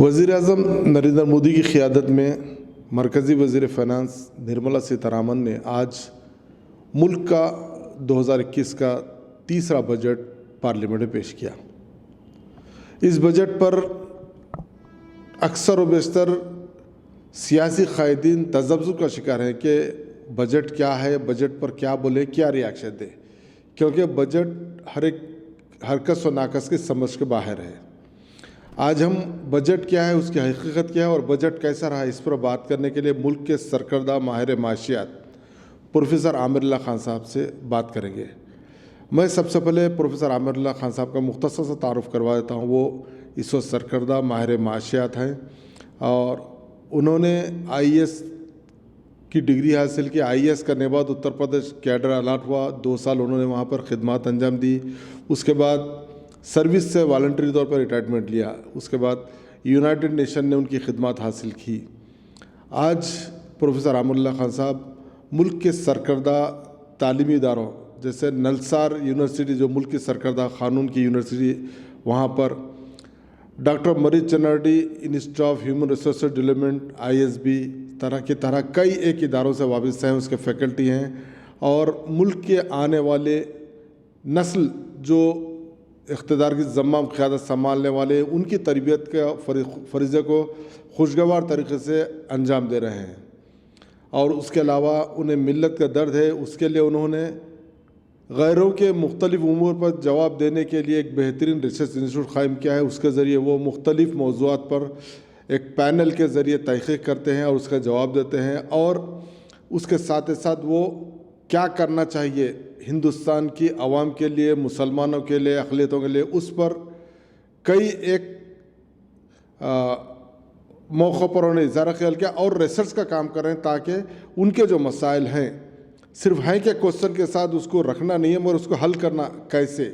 वज़ीर-ए-आज़म नरेंद्र मोदी की क़ियादत में मरकज़ी वज़ीर फ़ाइनेंस निर्मला सीतारमण ने आज मुल्क का 2021 का तीसरा बजट पार्लियामेंट में पेश किया। इस बजट पर अक्सर व बेशतर सियासी क़ायदीन तज़ब्ज़ुब का शिकार हैं कि बजट क्या है, बजट पर क्या बोले, क्या रिएक्शन दें, क्योंकि बजट हर एक हरकस व नाकस की समझ के बाहर है। आज हम बजट क्या है, उसकी हकीकत क्या है और बजट कैसा रहा, इस पर बात करने के लिए मुल्क के सरकर्दा माहिर माशियात प्रोफेसर आमिरुल्लाह खान साहब से बात करेंगे। मैं सबसे पहले प्रोफेसर आमिरुल्लाह खान साहब का मुख्तसर सा तारुफ़ करवा देता हूँ। वो इस वक्त सरकर्दा माहिर माशियात हैं और उन्होंने IAS की डिग्री हासिल की। IAS करने के बाद उत्तर प्रदेश कैडर अलॉट हुआ, 2 साल उन्होंने वहाँ पर खिदमत अंजाम दी। उसके बाद सर्विस से वॉलंटरी तौर पर रिटायरमेंट लिया। उसके बाद यूनाइटेड नेशन ने उनकी खिदमत हासिल की। आज प्रोफेसर आमिरुल्लाह खान साहब मुल्क के सरकर्दा तालीमी इदारों जैसे नलसार यूनिवर्सिटी, जो मुल्क की सरकर्दा कानून की यूनिवर्सिटी, वहाँ पर doctor Marri Chenna Reddy institute of human resource development ISB तरह कई एक इदारों से वाबस्ता हैं, उसके फैकल्टी हैं और मुल्क के आने वाले नस्ल जो इक़्तिदार की ज़म्मा क़यादत संभालने वाले, उनकी तरबियत के फ़रीज़े को खुशगवार तरीक़े से अंजाम दे रहे हैं। और उसके अलावा उन्हें मिल्लत का दर्द है, उसके लिए उन्होंने गैरों के मुख्तलिफ़ उमूर पर जवाब देने के लिए एक बेहतरीन रिसर्च इंस्टीट्यूट क़ायम किया है। उसके ज़रिए वो मुख्तलिफ़ मौज़ूआत पर एक पैनल के ज़रिए तहक़ीक़ करते हैं और उसका जवाब देते हैं और उसके साथ ही साथ वो क्या करना चाहिए हिंदुस्तान की आवाम के लिए, मुसलमानों के लिए, अक़लियतों के लिए, उस पर कई एक मौक़ों पर उन्होंने इज़हार ख़याल किया और रिसर्च का काम कर रहे हैं ताकि उनके जो मसाइल हैं सिर्फ हैं के क्वेश्चन के साथ उसको रखना नहीं है मगर उसको हल करना कैसे,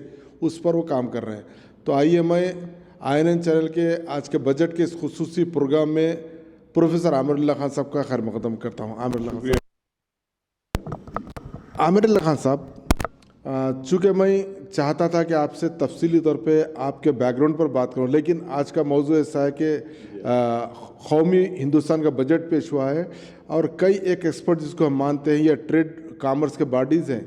उस पर वो काम कर रहे हैं। तो आइए मैं INN चैनल के आज के बजट के इस खुसूसी प्रोग्राम में प्रोफेसर आमिरुल्लाह खान साहब का खैर मक़दम करता हूँ। आमिरुल्लाह खान साहब, चूँकि मैं चाहता था कि आपसे तफसीली तौर पे आपके बैकग्राउंड पर बात करूं, लेकिन आज का मौजू ऐसा है कि कौमी हिंदुस्तान का बजट पेश हुआ है और कई एक एक्सपर्ट जिसको हम मानते हैं या ट्रेड कामर्स के बॉडीज़ हैं,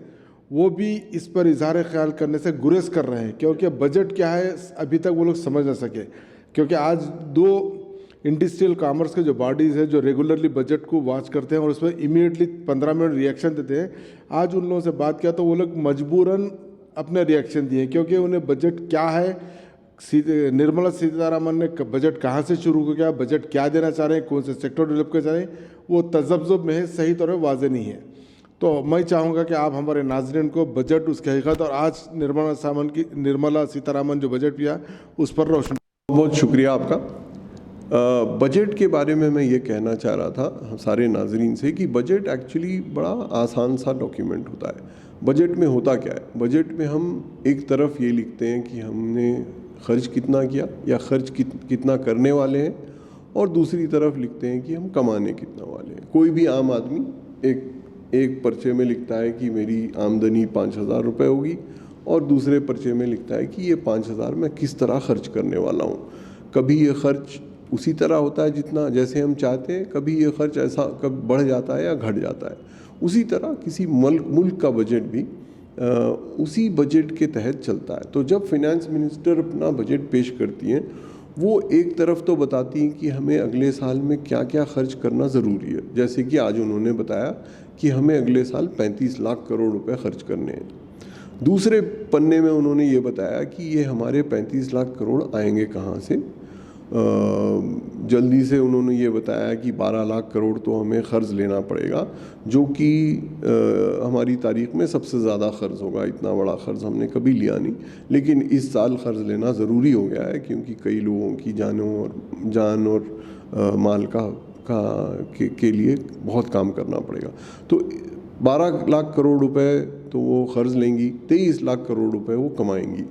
वो भी इस पर इज़हार ख्याल करने से गुरेज कर रहे हैं क्योंकि बजट क्या है अभी तक वो लोग समझ ना सके। क्योंकि आज 2 इंडस्ट्रियल कामर्स के जो बॉडीज़ हैं जो रेगुलरली बजट को वॉच करते हैं और उसमें इमीडिएटली 15 मिनट रिएक्शन देते हैं, आज उन लोगों से बात किया तो वो लोग मजबूरन अपने रिएक्शन दिए क्योंकि उन्हें बजट क्या है, निर्मला सीतारमण ने बजट कहाँ से शुरू किया, बजट क्या देना चाह रहे हैं, कौन से सेक्टर डेवलप करना चाह रहे हैं, वो तज़ब्ज़ुब में है, सही तौर पर वाज़ेह नहीं है। तो मैं चाहूँगा कि आप हमारे नाज़रीन को बजट, उसकी हकीकत और आज निर्मला सीतारमण जो बजट किया उस पर रोशन। बहुत शुक्रिया आपका। बजट के बारे में मैं ये कहना चाह रहा था सारे नाजरीन से कि बजट एक्चुअली बड़ा आसान सा डॉक्यूमेंट होता है। बजट में होता क्या है, बजट में हम एक तरफ ये लिखते हैं कि हमने खर्च कितना किया या खर्च कितना करने वाले हैं और दूसरी तरफ लिखते हैं कि हम कमाने कितना वाले हैं। कोई भी आम आदमी एक पर्चे में लिखता है कि मेरी आमदनी 5,000 रुपये होगी और दूसरे पर्चे में लिखता है कि ये 5,000 मैं किस तरह खर्च करने वाला हूँ। कभी ये खर्च उसी तरह होता है जितना जैसे हम चाहते हैं, कभी ये खर्च ऐसा कभी बढ़ जाता है या घट जाता है। उसी तरह किसी मुल्क का बजट भी उसी बजट के तहत चलता है। तो जब फिनेंस मिनिस्टर अपना बजट पेश करती हैं, वो एक तरफ तो बताती हैं कि हमें अगले साल में क्या क्या खर्च करना ज़रूरी है, जैसे कि आज उन्होंने बताया कि हमें अगले साल 35 लाख करोड़ रुपए खर्च करने हैं। दूसरे पन्ने में उन्होंने ये बताया कि ये हमारे 35 लाख करोड़ आएंगे कहाँ से। जल्दी से उन्होंने ये बताया कि 12 लाख करोड़ तो हमें क़र्ज़ लेना पड़ेगा, जो कि हमारी तारीख़ में सबसे ज़्यादा क़र्ज़ होगा। इतना बड़ा क़र्ज़ हमने कभी लिया नहीं, लेकिन इस साल क़र्ज़ लेना ज़रूरी हो गया है क्योंकि कई लोगों की जान और माल के लिए बहुत काम करना पड़ेगा। तो 12 लाख करोड़ रुपए तो वो क़र्ज़ लेंगी, 23 लाख करोड़ रुपए वो कमाएंगी।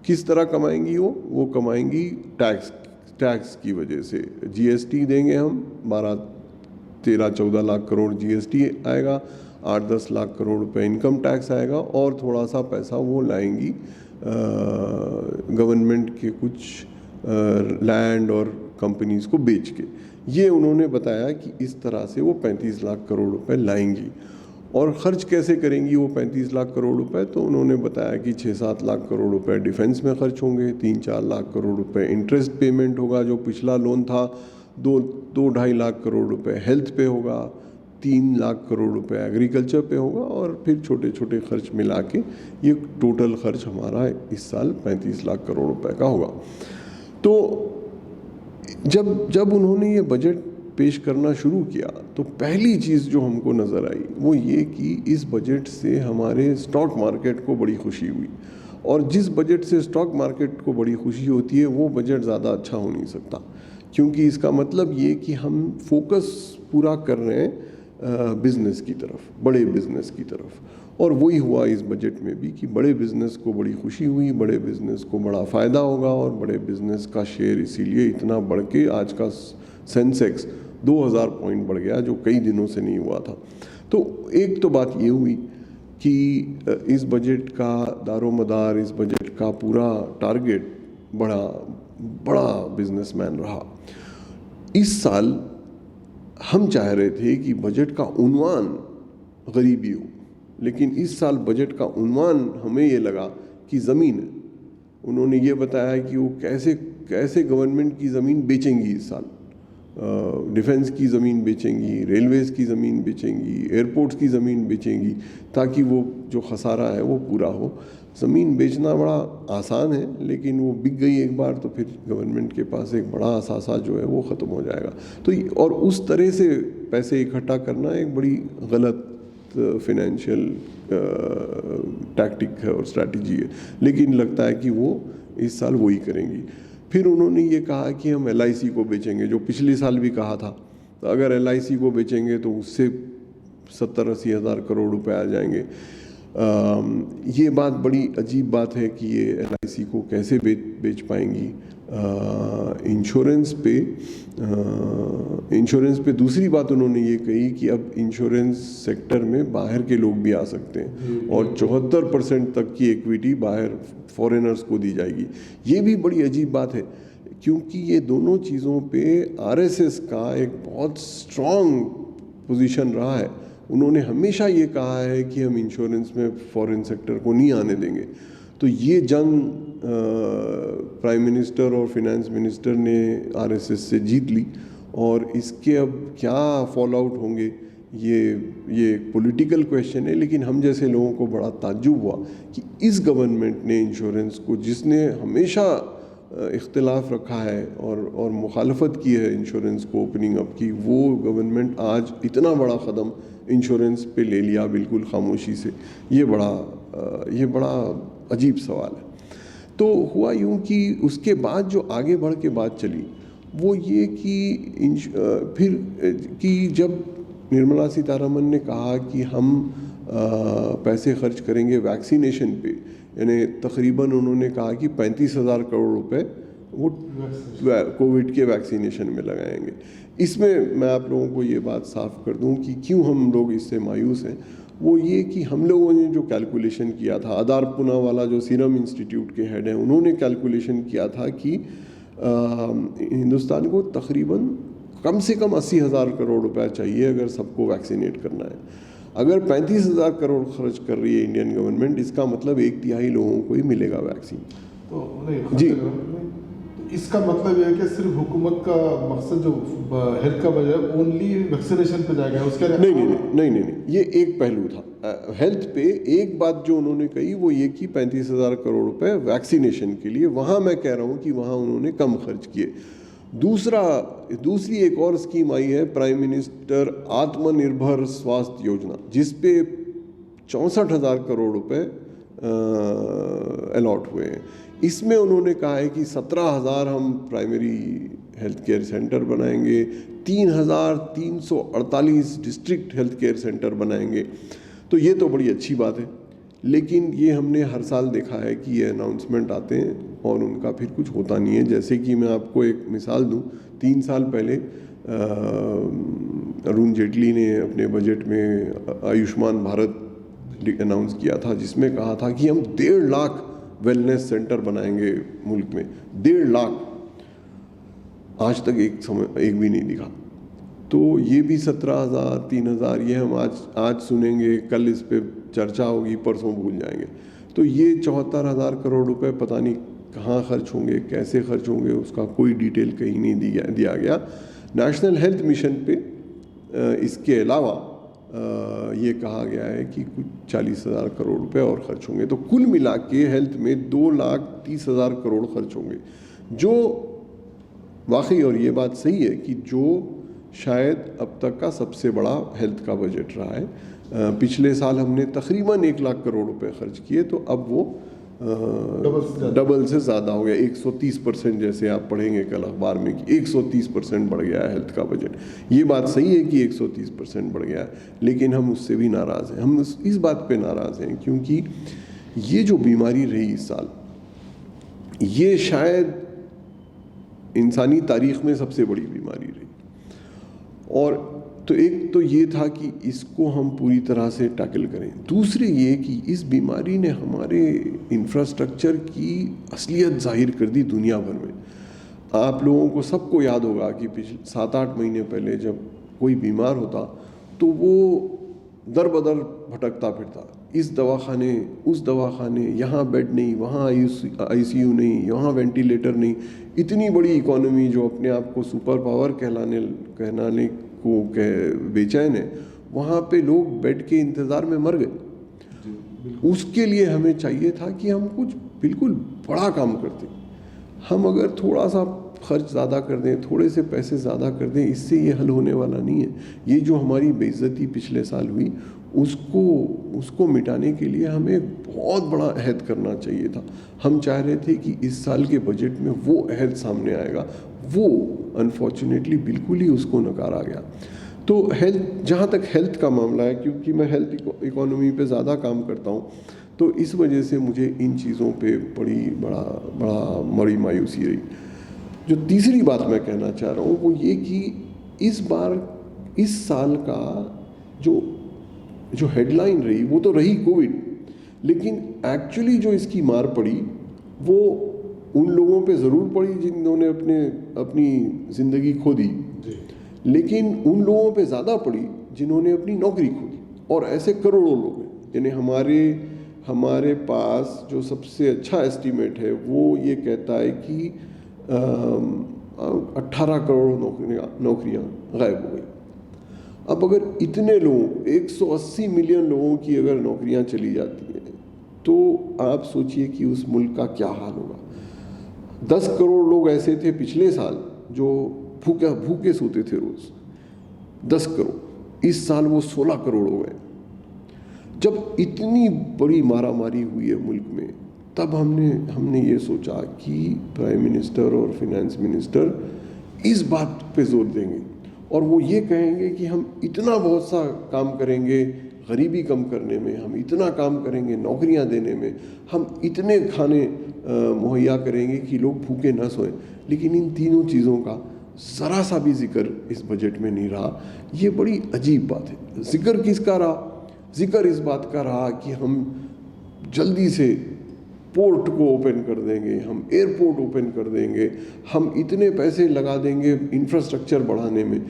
किस तरह कमाएंगी? वो कमाएंगी टैक्स की वजह से। GST देंगे हम, 13-14 लाख करोड़ GST आएगा, 8-10 लाख करोड़ रुपए इनकम टैक्स आएगा और थोड़ा सा पैसा वो लाएंगी गवर्नमेंट के कुछ लैंड और कंपनीज को बेच के। ये उन्होंने बताया कि इस तरह से वो 35 लाख करोड़ रुपए लाएंगी। और ख़र्च कैसे करेंगी वो 35 लाख करोड़ रुपए, तो उन्होंने बताया कि 6-7 लाख करोड़ रुपए डिफेंस में खर्च होंगे, 3-4 लाख करोड़ रुपए इंटरेस्ट पेमेंट होगा, जो पिछला लोन था 2-2.5 लाख करोड़ रुपए हेल्थ पे होगा, 3 लाख करोड़ रुपए एग्रीकल्चर पे होगा, और फिर छोटे छोटे खर्च मिला के ये टोटल खर्च हमारा इस साल 35 लाख करोड़ रुपए का होगा। तो जब उन्होंने ये बजट पेश करना शुरू किया तो पहली चीज़ जो हमको नज़र आई वो ये कि इस बजट से हमारे स्टॉक मार्केट को बड़ी खुशी हुई, और जिस बजट से स्टॉक मार्केट को बड़ी खुशी होती है वो बजट ज़्यादा अच्छा हो नहीं सकता, क्योंकि इसका मतलब ये कि हम फोकस पूरा कर रहे हैं बिज़नेस की तरफ, बड़े बिज़नेस की तरफ। और वही हुआ इस बजट में भी कि बड़े बिज़नेस को बड़ी खुशी हुई, बड़े बिज़नेस को बड़ा फ़ायदा होगा, और बड़े बिज़नेस का शेयर इसीलिए इतना बढ़ के आज का सेंसेक्स 2000 पॉइंट बढ़ गया, जो कई दिनों से नहीं हुआ था। तो एक तो बात ये हुई कि इस बजट का दारोमदार, इस बजट का पूरा टारगेट बड़ा बिजनेसमैन रहा। इस साल हम चाह रहे थे कि बजट का उन्वान गरीबी हो, लेकिन इस साल बजट का उन्वान हमें ये लगा कि ज़मीन है। उन्होंने ये बताया कि वो कैसे गवर्नमेंट की ज़मीन बेचेंगी इस साल, डिफेंस की ज़मीन बेचेंगी, रेलवेज़ की ज़मीन बेचेंगी, एयरपोर्ट्स की ज़मीन बेचेंगी, ताकि वो जो खसारा है वो पूरा हो। ज़मीन बेचना बड़ा आसान है, लेकिन वो बिक गई एक बार तो फिर गवर्नमेंट के पास एक बड़ा असासा जो है वो ख़त्म हो जाएगा। तो और उस तरह से पैसे इकट्ठा करना एक बड़ी गलत फिनेंशियल टैक्टिक है और स्ट्रैटेजी है, लेकिन लगता है कि वो इस साल वही करेंगी। फिर उन्होंने ये कहा कि हम LIC को बेचेंगे, जो पिछले साल भी कहा था। तो अगर LIC को बेचेंगे तो उससे 70-80 हज़ार करोड़ रुपए आ जाएंगे। ये बात बड़ी अजीब बात है कि ये LIC को कैसे बेच पाएंगी। इंश्योरेंस पे दूसरी बात उन्होंने ये कही कि अब इंश्योरेंस सेक्टर में बाहर के लोग भी आ सकते हैं, और 74% तक की इक्विटी बाहर फॉरेनर्स को दी जाएगी। ये भी बड़ी अजीब बात है, क्योंकि ये दोनों चीज़ों पे RSS का एक बहुत स्ट्रॉन्ग पोजीशन रहा है। उन्होंने हमेशा ये कहा है कि हम इंश्योरेंस में फॉरेन सेक्टर को नहीं आने देंगे। तो ये जंग प्राइम मिनिस्टर और फिनेंस मिनिस्टर ने RSS से जीत ली, और इसके अब क्या फॉल आउट होंगे ये पॉलिटिकल क्वेश्चन है। लेकिन हम जैसे लोगों को बड़ा ताज्जुब हुआ कि इस गवर्नमेंट ने इंश्योरेंस को, जिसने हमेशा इख्तिलाफ रखा है और मुखालफत की है इंश्योरेंस को ओपनिंग अप की, वो गवर्नमेंट आज इतना बड़ा कदम इंश्योरेंस पे ले लिया बिल्कुल खामोशी से। ये बड़ा अजीब सवाल है। तो हुआ यूँ कि उसके बाद जो आगे बढ़ के बात चली वो ये कि जब निर्मला सीतारमन ने कहा कि हम पैसे खर्च करेंगे वैक्सीनेशन पे, यानी तकरीबन उन्होंने कहा कि 35,000 करोड़ रुपए वो कोविड के वैक्सीनेशन में लगाएंगे। इसमें मैं आप लोगों को ये बात साफ कर दूं कि क्यों हम लोग इससे मायूस हैं। वो ये कि हम लोगों ने जो कैलकुलेशन किया था, आदार पुना वाला जो सीरम इंस्टीट्यूट के हेड हैं, उन्होंने कैलकुलेशन किया था कि हिंदुस्तान को तकरीबन कम से कम 80,000 करोड़ रुपया चाहिए अगर सबको वैक्सीनेट करना है। अगर 35,000 करोड़ खर्च कर रही है इंडियन गवर्नमेंट, इसका मतलब 1/3 लोगों को ही मिलेगा वैक्सीन। तो नहीं जी, इसका मतलब यह है कि सिर्फ हुकूमत का मकसद जो हेल्थ का बजट ओनली वैक्सीनेशन पे जाएगा, उसके नहीं, ये एक पहलू था। हेल्थ पे एक बात जो उन्होंने कही वो ये कि 35,000 करोड़ रुपए वैक्सीनेशन के लिए, वहाँ मैं कह रहा हूँ कि वहाँ उन्होंने कम खर्च किए। दूसरी एक और स्कीम आई है, प्राइम मिनिस्टर आत्मनिर्भर स्वास्थ्य योजना, जिसपे 64,000 करोड़ रुपए अलॉट हुए हैं। इसमें उन्होंने कहा है कि 17,000 हम प्राइमरी हेल्थ केयर सेंटर बनाएंगे, 3,348 डिस्ट्रिक्ट हेल्थ केयर सेंटर बनाएंगे। तो ये तो बड़ी अच्छी बात है, लेकिन ये हमने हर साल देखा है कि ये अनाउंसमेंट आते हैं और उनका फिर कुछ होता नहीं है। जैसे कि मैं आपको एक मिसाल दूं, 3 साल पहले अरुण जेटली ने अपने बजट में आयुष्मान भारत अनाउंस किया था, जिसमें कहा था कि हम 1.5 लाख वेलनेस सेंटर बनाएंगे मुल्क में, 1.5 लाख। आज तक एक भी नहीं दिखा। तो ये भी 17,000 3,000 ये हम आज सुनेंगे, कल इस पे चर्चा होगी, परसों भूल जाएंगे। तो ये 74,000 करोड़ रुपए पता नहीं कहाँ खर्च होंगे, कैसे खर्च होंगे, उसका कोई डिटेल कहीं नहीं दिया गया। नेशनल हेल्थ मिशन पे इसके अलावा ये कहा गया है कि कुछ 40,000 करोड़ रुपए और खर्च होंगे। तो कुल मिला के हेल्थ में 2,30,000 करोड़ खर्च होंगे, जो वाकई, और ये बात सही है कि जो शायद अब तक का सबसे बड़ा हेल्थ का बजट रहा है। पिछले साल हमने तकरीबन 1 लाख करोड़ रुपए खर्च किए, तो अब वो डबल से ज़्यादा हो गया। 130%, जैसे आप पढ़ेंगे कल अखबार में कि 130% बढ़ गया है हेल्थ का बजट। ये बात सही है कि 130% बढ़ गया है, लेकिन हम उससे भी नाराज़ हैं। हम इस बात पे नाराज़ हैं क्योंकि ये जो बीमारी रही इस साल, ये शायद इंसानी तारीख में सबसे बड़ी बीमारी रही। और तो एक तो ये था कि इसको हम पूरी तरह से टैकल करें। दूसरे ये कि इस बीमारी ने हमारे इंफ्रास्ट्रक्चर की असलियत जाहिर कर दी दुनिया भर में। आप लोगों को सबको याद होगा कि पिछले 7-8 महीने पहले जब कोई बीमार होता तो वो दर बदर भटकता फिरता, इस दवाखाने उस दवाखाने, यहाँ बेड नहीं, वहाँ ICU नहीं, यहाँ वेंटिलेटर नहीं। इतनी बड़ी इकोनॉमी जो अपने आप को सुपर पावर कहलाने को बेचैन है, वहाँ पे लोग बेड के इंतज़ार में मर गए। उसके लिए हमें चाहिए था कि हम कुछ बिल्कुल बड़ा काम करते। हम अगर थोड़ा सा खर्च ज़्यादा कर दें, थोड़े से पैसे ज़्यादा कर दें, इससे ये हल होने वाला नहीं है। ये जो हमारी बेइज्जती पिछले साल हुई, उसको मिटाने के लिए हमें बहुत बड़ा अहद करना चाहिए था। हम चाह रहे थे कि इस साल के बजट में वो अहद सामने आएगा, वो अनफॉर्चुनेटली बिल्कुल ही उसको नकारा गया। तो हेल्थ, जहाँ तक हेल्थ का मामला है, क्योंकि मैं हेल्थ इकोनॉमी पे ज़्यादा काम करता हूँ, तो इस वजह से मुझे इन चीज़ों पे बड़ी मायूसी रही। जो तीसरी बात मैं कहना चाह रहा हूँ वो ये कि इस साल का जो हेडलाइन रही वो तो रही कोविड, लेकिन एक्चुअली जो इसकी मार पड़ी वो उन लोगों पे ज़रूर पड़ी जिन्होंने अपनी ज़िंदगी खो दी, लेकिन उन लोगों पे ज़्यादा पड़ी जिन्होंने अपनी नौकरी खो दी। और ऐसे करोड़ों लोग हैं। यानी हमारे पास जो सबसे अच्छा एस्टीमेट है वो ये कहता है कि 18 करोड़ नौकरियां गायब हो गई। अब अगर इतने लोग, 180 मिलियन लोगों की अगर नौकरियां चली जाती हैं, तो आप सोचिए कि उस मुल्क का क्या हाल होगा। 10 करोड़ लोग ऐसे थे पिछले साल जो भूखे सोते थे रोज, 10 करोड़। इस साल वो 16 करोड़ हो गए। जब इतनी बड़ी मारामारी हुई है मुल्क में, तब हमने ये सोचा कि प्राइम मिनिस्टर और फिनेंस मिनिस्टर इस बात पे जोर देंगे और वो ये कहेंगे कि हम इतना बहुत सा काम करेंगे गरीबी कम करने में, हम इतना काम करेंगे नौकरियां देने में, हम इतने खाने मुहैया करेंगे कि लोग भूखे ना सोएं। लेकिन इन तीनों चीज़ों का ज़रा सा भी जिक्र इस बजट में नहीं रहा। ये बड़ी अजीब बात है। जिक्र किसका रहा? जिक्र इस बात का रहा कि हम जल्दी से पोर्ट को ओपन कर देंगे, हम एयरपोर्ट ओपन कर देंगे, हम इतने पैसे लगा देंगे इंफ्रास्ट्रक्चर बढ़ाने में,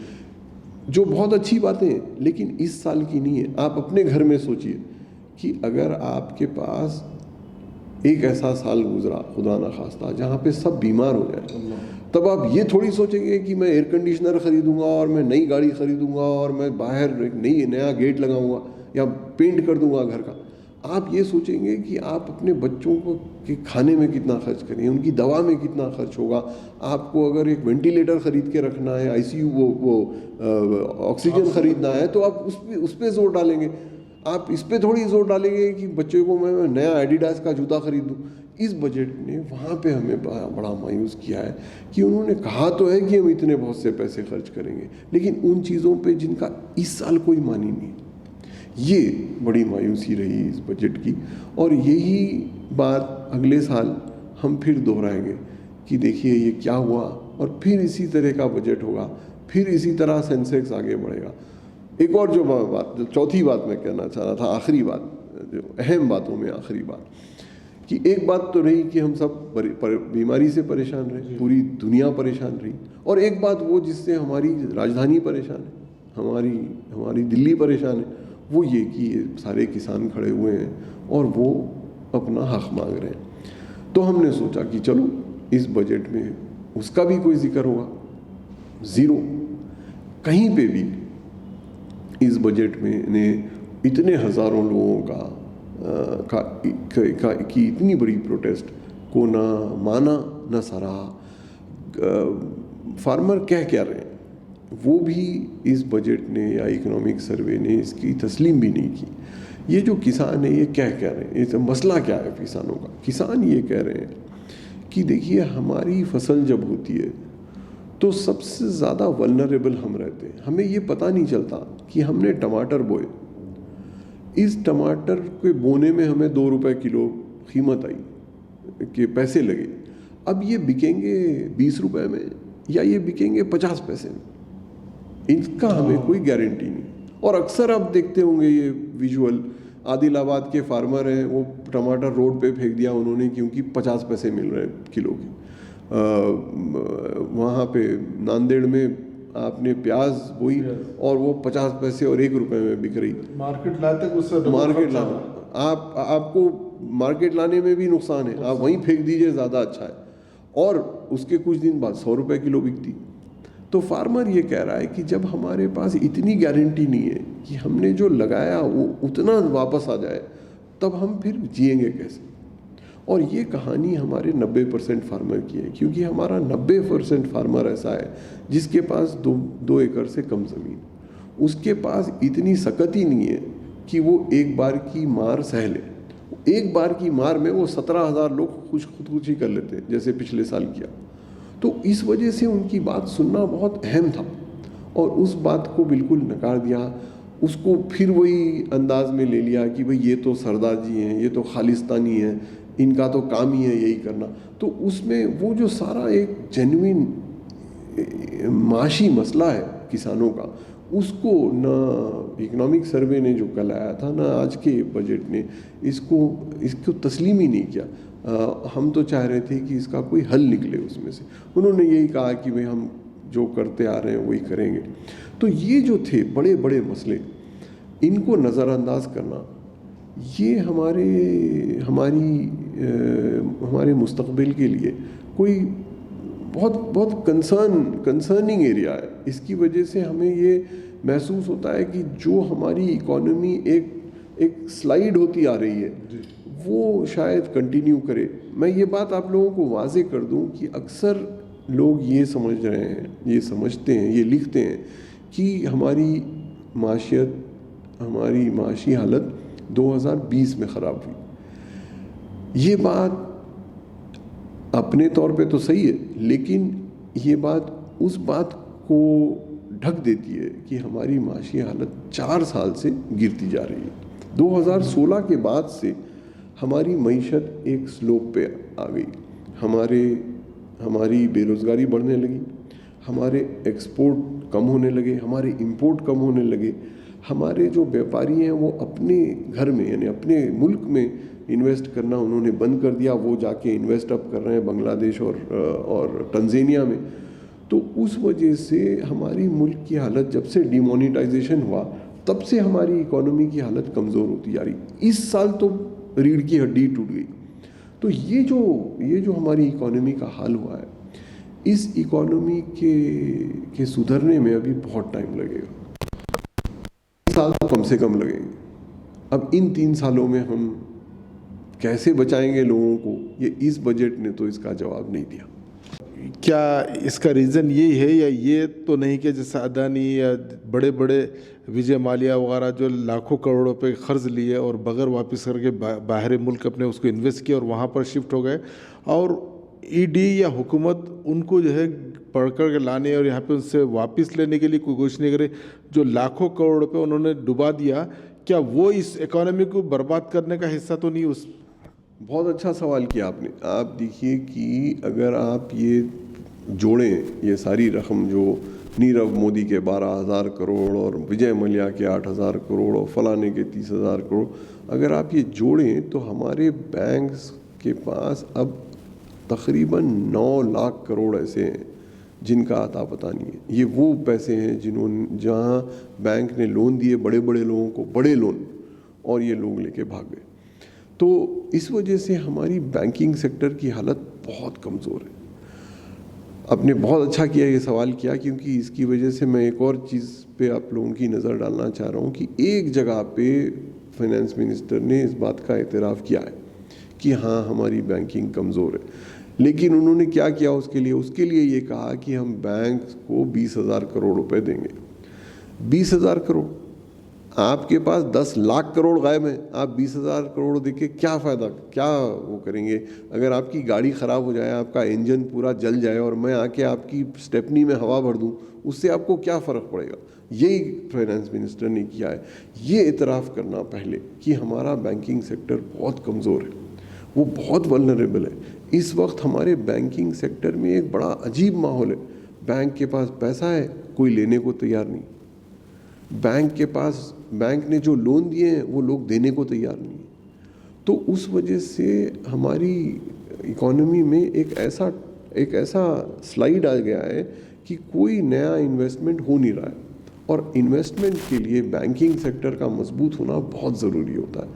जो बहुत अच्छी बातें हैं, लेकिन इस साल की नहीं है। आप अपने घर में सोचिए कि अगर आपके पास एक ऐसा साल गुजरा, खुदा ना खास्ता, जहाँ पे सब बीमार हो जाए, तब आप ये थोड़ी सोचेंगे कि मैं एयर कंडीशनर खरीदूंगा और मैं नई गाड़ी खरीदूंगा और मैं बाहर एक नया गेट लगाऊंगा या पेंट कर दूंगा घर का। आप ये सोचेंगे कि आप अपने बच्चों को के खाने में कितना खर्च करें, उनकी दवा में कितना खर्च होगा। आपको अगर एक वेंटिलेटर खरीद के रखना है, ICU वो ऑक्सीजन खरीदना है, तो आप उस पर जोर डालेंगे। आप इस पे थोड़ी जोर डालेंगे कि बच्चे को मैं नया एडिडास का जूता खरीद दूँ। इस बजट ने वहाँ पे हमें बड़ा मायूस किया है कि उन्होंने कहा तो है कि हम इतने बहुत से पैसे खर्च करेंगे, लेकिन उन चीज़ों पे जिनका इस साल कोई मान ही नहीं। ये बड़ी मायूसी रही इस बजट की, और यही बात अगले साल हम फिर दोहराएंगे कि देखिए ये क्या हुआ, और फिर इसी तरह का बजट होगा, फिर इसी तरह सेंसेक्स आगे बढ़ेगा। एक और जो चौथी बात मैं कहना चाह रहा था, आखिरी बात, जो अहम बातों में आखिरी बात, कि एक बात तो रही कि हम सब बीमारी से परेशान रहे, पूरी दुनिया परेशान रही, और एक बात वो जिससे हमारी राजधानी परेशान है, हमारी दिल्ली परेशान है, वो ये कि ये सारे किसान खड़े हुए हैं और वो अपना हक मांग रहे हैं। तो हमने सोचा कि चलो इस बजट में उसका भी कोई जिक्र होगा। ज़ीरो, कहीं पे भी इस बजट में ने इतने हज़ारों लोगों की इतनी बड़ी प्रोटेस्ट को ना माना ना सराहा। फार्मर कह क्या रहे हैं वो भी इस बजट ने या इकोनॉमिक सर्वे ने इसकी तस्लीम भी नहीं की। ये जो किसान है ये कह रहे हैं, ये मसला क्या है किसानों का? किसान ये कह रहे हैं कि देखिए हमारी फसल जब होती है तो सबसे ज़्यादा वल्नरेबल हम रहते हैं। हमें ये पता नहीं चलता कि हमने टमाटर बोए, इस टमाटर के बोने में हमें 2 रुपए किलो कीमत आई के पैसे लगे, अब ये बिकेंगे 20 रुपए में या ये बिकेंगे 50 पैसे में, इसका हमें कोई गारंटी नहीं। और अक्सर आप देखते होंगे ये विजुअल, आदिलाबाद के फार्मर हैं, वो टमाटर रोड पे फेंक दिया उन्होंने क्योंकि 50 पैसे मिल रहे हैं किलो के। वहाँ पे नांदेड़ में आपने प्याज बोई और वो 50 पैसे और 1 रुपए में बिक रही। मार्केट लाते उससे मार्केट लाना आपको मार्केट लाने में भी नुकसान है, आप वहीं फेंक दीजिए, ज़्यादा अच्छा है, और उसके कुछ दिन बाद 100 रुपए किलो बिकती। तो फार्मर ये कह रहा है कि जब हमारे पास इतनी गारंटी नहीं है कि हमने जो लगाया वो उतना वापस आ जाए, तब हम फिर जिएंगे कैसे? और ये कहानी हमारे 90% फार्मर की है, क्योंकि हमारा 90% फार्मर ऐसा है जिसके पास 2 एकड़ से कम ज़मीन, उसके पास इतनी सकत ही नहीं है कि वो एक बार की मार सह ले। एक बार की मार में वो 17,000 लोग खुदकुशी कर लेते हैं, जैसे पिछले साल किया। तो इस वजह से उनकी बात सुनना बहुत अहम था, और उस बात को बिल्कुल नकार दिया। उसको फिर वही अंदाज में ले लिया कि भाई ये तो सरदार जी हैं, ये तो खालिस्तानी हैं, इनका तो काम ही है यही करना। तो उसमें वो जो सारा एक जेन्युइन माशी मसला है किसानों का, उसको ना इकोनॉमिक सर्वे ने जो कल आया था ना आज के बजट ने इसको तस्लीम ही नहीं किया। हम तो चाह रहे थे कि इसका कोई हल निकले उसमें से। उन्होंने यही कहा कि भाई हम जो करते आ रहे हैं वही करेंगे। तो ये जो थे बड़े बड़े मसले, इनको नज़रअंदाज करना, ये हमारे मुस्तकबिल के लिए कोई बहुत कंसर्निंग एरिया है। इसकी वजह से हमें ये महसूस होता है कि जो हमारी इकोनॉमी एक स्लाइड होती आ रही है वो शायद कंटिन्यू करे। मैं ये बात आप लोगों को वाजे कर दूं कि अक्सर लोग ये समझ रहे हैं, ये समझते हैं, ये लिखते हैं कि हमारी माशी हालत 2020 में ख़राब हुई। ये बात अपने तौर पे तो सही है, लेकिन ये बात उस बात को ढक देती है कि हमारी माशी हालत 4 साल से गिरती जा रही है। 2016 के बाद से हमारी मईशत एक स्लोप पे आ गई। हमारी बेरोज़गारी बढ़ने लगी, हमारे एक्सपोर्ट कम होने लगे, हमारे इंपोर्ट कम होने लगे। हमारे जो व्यापारी हैं वो अपने घर में यानी अपने मुल्क में इन्वेस्ट करना उन्होंने बंद कर दिया, वो जाके इन्वेस्ट अप कर रहे हैं बांग्लादेश और तंजानिया में। तो उस वजह से हमारी मुल्क की हालत, जब से डिमोनेटाइजेशन हुआ तब से हमारी इकोनॉमी की हालत कमज़ोर होती जा रही। इस साल तो रीढ़ की हड्डी टूट गई। तो ये जो हमारी इकोनॉमी का हाल हुआ है, इस इकोनॉमी के सुधरने में अभी बहुत टाइम लगेगा। 3 साल तो कम से कम लगेंगे। अब इन 3 सालों में हम कैसे बचाएंगे लोगों को, ये इस बजट ने तो इसका जवाब नहीं दिया। क्या इसका रीज़न यही है या ये तो नहीं कि जैसे अदानी या बड़े बड़े विजय माल्या वगैरह जो लाखों करोड़ों पे कर्ज लिए और बगैर वापस करके बाहरी मुल्क अपने उसको इन्वेस्ट किया और वहाँ पर शिफ्ट हो गए, और ईडी या हुकूमत उनको जो है पकड़ के लाने और यहाँ पे उनसे वापस लेने के लिए कोई कोशिश नहीं करे, जो लाखों करोड़ रुपए उन्होंने डुबा दिया, क्या वो इस इकोनॉमी को बर्बाद करने का हिस्सा तो नहीं? उस बहुत अच्छा सवाल किया आपने। आप देखिए कि अगर आप ये जोड़ें, ये सारी रकम जो नीरव मोदी के 12,000 करोड़ और विजय मल्या के 8,000 करोड़ और फलाने के 30,000 करोड़, अगर आप ये जोड़ें तो हमारे बैंक्स के पास अब तकरीबन 9 लाख करोड़ ऐसे हैं जिनका आता पता नहीं है। ये वो पैसे हैं जहाँ बैंक ने लोन दिए बड़े बड़े लोगों को, बड़े लोन, और ये लोग लेके भाग गए। तो इस वजह से हमारी बैंकिंग सेक्टर की हालत बहुत कमज़ोर है। आपने बहुत अच्छा किया ये सवाल किया, क्योंकि इसकी वजह से मैं एक और चीज़ पे आप लोगों की नज़र डालना चाह रहा हूँ कि एक जगह पे फाइनेंस मिनिस्टर ने इस बात का एतराफ़ किया है कि हाँ हमारी बैंकिंग कमज़ोर है, लेकिन उन्होंने क्या किया उसके लिए ये कहा कि हम बैंक को 20,000 करोड़ रुपए देंगे। 20,000 करोड़, आपके पास 10 लाख करोड़ गायब हैं, आप 20,000 करोड़ देके क्या फ़ायदा, क्या वो करेंगे? अगर आपकी गाड़ी ख़राब हो जाए, आपका इंजन पूरा जल जाए और मैं आके आपकी स्टेपनी में हवा भर दूँ, उससे आपको क्या फ़र्क पड़ेगा? यही फाइनेंस मिनिस्टर ने किया है। ये इतराफ़ करना पहले कि हमारा बैंकिंग सेक्टर बहुत कमज़ोर है, वो बहुत वल्नरेबल है। इस वक्त हमारे बैंकिंग सेक्टर में एक बड़ा अजीब माहौल है। बैंक के पास पैसा है, कोई लेने को तैयार नहीं। बैंक ने जो लोन दिए हैं वो लोग देने को तैयार नहीं। तो उस वजह से हमारी इकोनॉमी में एक ऐसा स्लाइड आ गया है कि कोई नया इन्वेस्टमेंट हो नहीं रहा है, और इन्वेस्टमेंट के लिए बैंकिंग सेक्टर का मजबूत होना बहुत ज़रूरी होता है।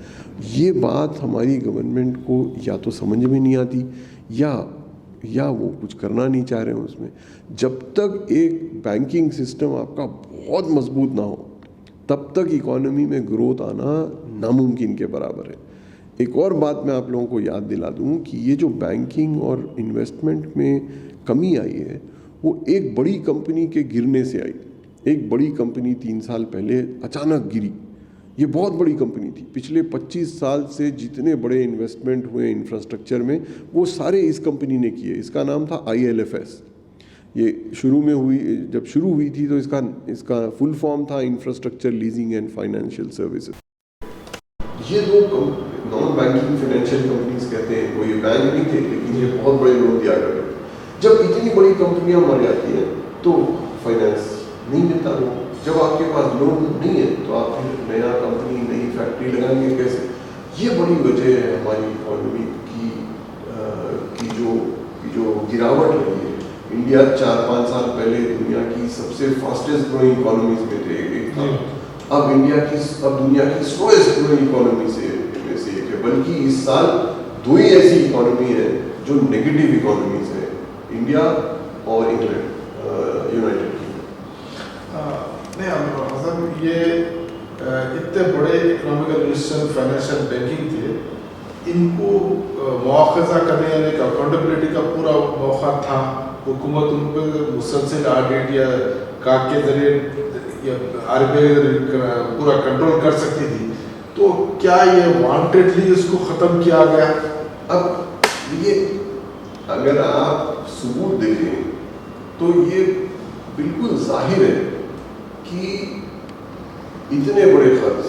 ये बात हमारी गवर्नमेंट को या तो समझ में नहीं आती या वो कुछ करना नहीं चाह रहे हैं उसमें। जब तक एक बैंकिंग सिस्टम आपका बहुत मजबूत ना हो, तब तक इकोनॉमी में ग्रोथ आना नामुमकिन के बराबर है। एक और बात मैं आप लोगों को याद दिला दूं कि ये जो बैंकिंग और इन्वेस्टमेंट में कमी आई है, वो एक बड़ी कंपनी के गिरने से आई। एक बड़ी कंपनी 3 साल पहले अचानक गिरी। ये बहुत बड़ी कंपनी थी। पिछले 25 साल से जितने बड़े इन्वेस्टमेंट हुए इंफ्रास्ट्रक्चर में, वो सारे इस कंपनी ने किए। इसका नाम था ILFS। ये जब शुरू हुई थी तो इसका फुल फॉर्म था infrastructure leasing and financial services. ये दो नॉन बैंकिंग फाइनेंशियल कंपनीज कहते हैं, कोई बैंक नहीं थे, लेकिन ये बहुत बड़े लोन दिया करते थे। जब इतनी बड़ी कंपनियां मर जाती हैं तो फाइनेंस नहीं मिलता लोन। जब आपके पास लोन नहीं है तो आप फिर नया कंपनी, नई फैक्ट्री लगाएंगे कैसे? ये बड़ी वजह है हमारी इकोनॉमी की जो गिरावट रही है। इंडिया 4-5 साल पहले दुनिया की सबसे फास्टेस्ट ग्रोइंग इकोनॉमीज में था। अब दुनिया की स्लोएस्ट ग्रोइंग इकोनॉमी में से एक है। बल्कि इस साल 2 ही ऐसी इकोनॉमी है जो नेगेटिव इकोनॉमीज है, इंडिया और इंग्लैंड, यूनाइटेड किंगडम। नहीं, ये इतने बड़े इकोनॉमिकल मिनिस्टर फाइनेंशियल बैंकिंग थे, इनको मुआखजा करने यानी अकाउंटेबिलिटी का पूरा मौका था। हुकूमत उन पर मुसलसल ऑडिट या काग के जरिए RBI पूरा कंट्रोल कर सकती थी। तो क्या ये वांटेडली इसको ख़त्म किया गया? अब ये अगर आप सबूत देखें तो ये बिल्कुल जाहिर है कि इतने बड़े खर्च,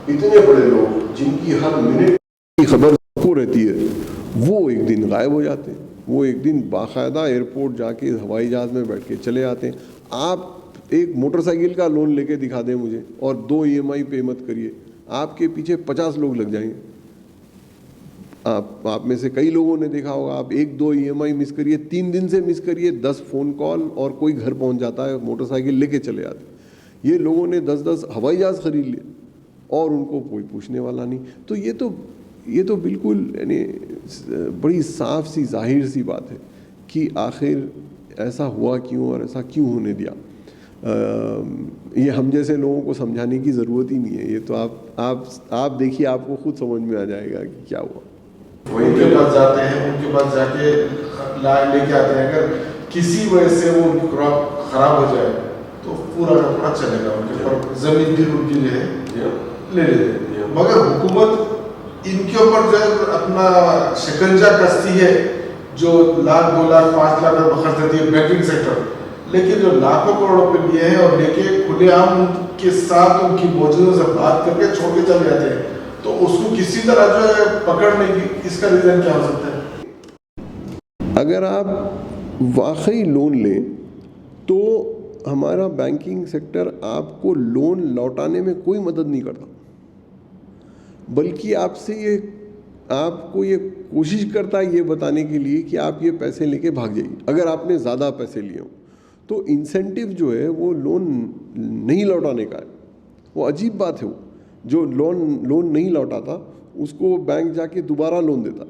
इतने बड़े लोग जिनकी हर मिनट की खबर सबको रहती है, वो एक दिन गायब हो जाते हैं। वो एक दिन बाकायदा एयरपोर्ट जाके हवाई जहाज़ में बैठ के चले आते हैं। आप एक मोटरसाइकिल का लोन लेके दिखा दें मुझे और 2 EMI पे मत करिए, आपके पीछे 50 लोग लग जाएंगे। आप में से कई लोगों ने देखा होगा, आप 1-2 EMI मिस करिए, 3 दिन से मिस करिए, 10 फ़ोन कॉल और कोई घर पहुंच जाता है, मोटरसाइकिल लेके चले आते। ये लोगों ने 10-10 हवाई जहाज़ खरीद लिए और उनको कोई पूछने वाला नहीं। तो ये तो बिल्कुल यानी बड़ी साफ सी जाहिर सी बात है कि आखिर ऐसा हुआ क्यों और ऐसा क्यों होने दिया। ये हम जैसे लोगों को समझाने की ज़रूरत ही नहीं है। ये तो आप देखिए, आपको खुद समझ में आ जाएगा कि क्या हुआ। उनके पास जाते हैं, उनके पास जाके लेके आते हैं। अगर किसी वजह से वो क्रॉप खराब हो जाए तो पूरा का पूरा चलेगा उनके ऊपर, जमीन भी उनकी जो है ले लेते हैं। मगर हुकूमत इनके ऊपर जो है अपना शिकंजा कसती है, जो लाख 2 लाख 5 लाख खर्च देती है बैंकिंग सेक्टर, लेकिन जो लाखों करोड़ रुपए लिए हैं और लेके खुलेआम उनके साथ उनकी मौजूदा से बात करके छोड़ के चले जाते हैं, तो उसको किसी तरह जो है पकड़ नहीं की। इसका रीज़न क्या हो सकता है? अगर आप वाकई लोन लें तो हमारा बैंकिंग सेक्टर आपको लोन लौटाने में कोई मदद नहीं करता, बल्कि आपको ये कोशिश करता है ये बताने के लिए कि आप ये पैसे लेके भाग जाइए। अगर आपने ज़्यादा पैसे लिए हो तो इंसेंटिव जो है वो लोन नहीं लौटाने का है। वो अजीब बात है, वो जो लोन नहीं लौटाता उसको बैंक जाके दोबारा लोन देता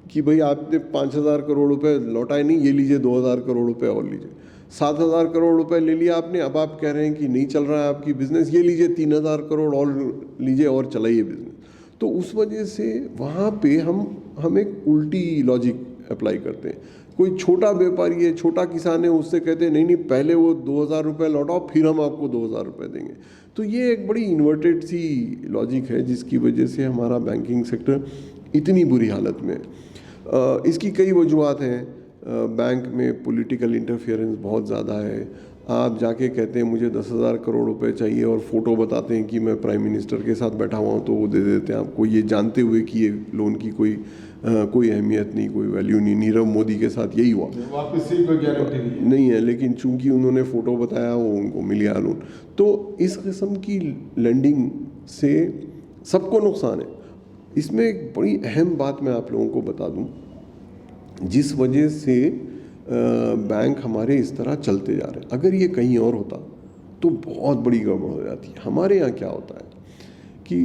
कि भाई आपने 5,000 करोड़ रुपए लौटाए नहीं, ये लीजिए 2,000 करोड़ रुपए और लीजिए। 7,000 करोड़ रुपए ले लिया आपने, अब आप कह रहे हैं कि नहीं चल रहा है आपकी बिजनेस, ये लीजिए 3,000 करोड़ और लीजिए और चलाइए बिजनेस। तो उस वजह से वहाँ पे हम एक उल्टी लॉजिक अप्लाई करते हैं। कोई छोटा व्यापारी है, छोटा किसान है, उससे कहते हैं नहीं नहीं पहले वो 2,000 रुपये लौटाओ फिर हम आपको 2,000 रुपये देंगे। तो ये एक बड़ी इन्वर्टेड सी लॉजिक है जिसकी वजह से हमारा बैंकिंग सेक्टर इतनी बुरी हालत में है। इसकी कई वजूहत हैं। बैंक में पॉलिटिकल इंटरफेरेंस बहुत ज़्यादा है। आप जाके कहते हैं मुझे 10,000 करोड़ रुपए चाहिए और फ़ोटो बताते हैं कि मैं प्राइम मिनिस्टर के साथ बैठा हुआ हूँ तो वो दे देते हैं आपको, ये जानते हुए कि ये लोन की कोई अहमियत नहीं, कोई वैल्यू नहीं। नीरव मोदी के साथ यही हुआ, वापस से कोई गारंटी नहीं है, लेकिन चूंकि उन्होंने फ़ोटो बताया वो उनको मिल गया लोन। तो इस किस्म की लैंडिंग से सबको नुकसान है। इसमें एक बड़ी अहम बात मैं आप लोगों को बता दूं, जिस वजह से बैंक हमारे इस तरह चलते जा रहे हैं। अगर ये कहीं और होता तो बहुत बड़ी गड़बड़ हो जाती है। हमारे यहाँ क्या होता है कि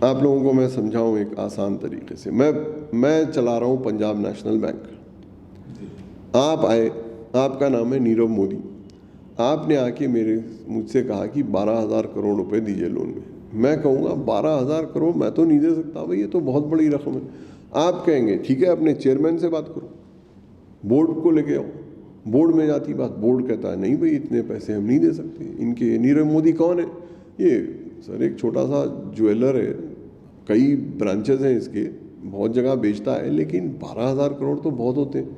आप लोगों को मैं समझाऊं एक आसान तरीके से। मैं चला रहा हूँ पंजाब नेशनल बैंक। आप आए, आपका नाम है नीरव मोदी, आपने आके मुझसे कहा कि 12,000 करोड़ रुपए दीजिए लोन में। मैं कहूँगा 12,000 करोड़ मैं तो नहीं दे सकता भाई, ये तो बहुत बड़ी रकम है। आप कहेंगे ठीक है अपने चेयरमैन से बात करो, बोर्ड को लेके आओ। बोर्ड में जाती बात, बोर्ड कहता है नहीं भाई इतने पैसे हम नहीं दे सकते। इनके नीरव मोदी कौन है? ये सर एक छोटा सा ज्वेलर है, कई ब्रांचेस हैं इसके, बहुत जगह बेचता है, लेकिन 12,000 करोड़ तो बहुत होते हैं।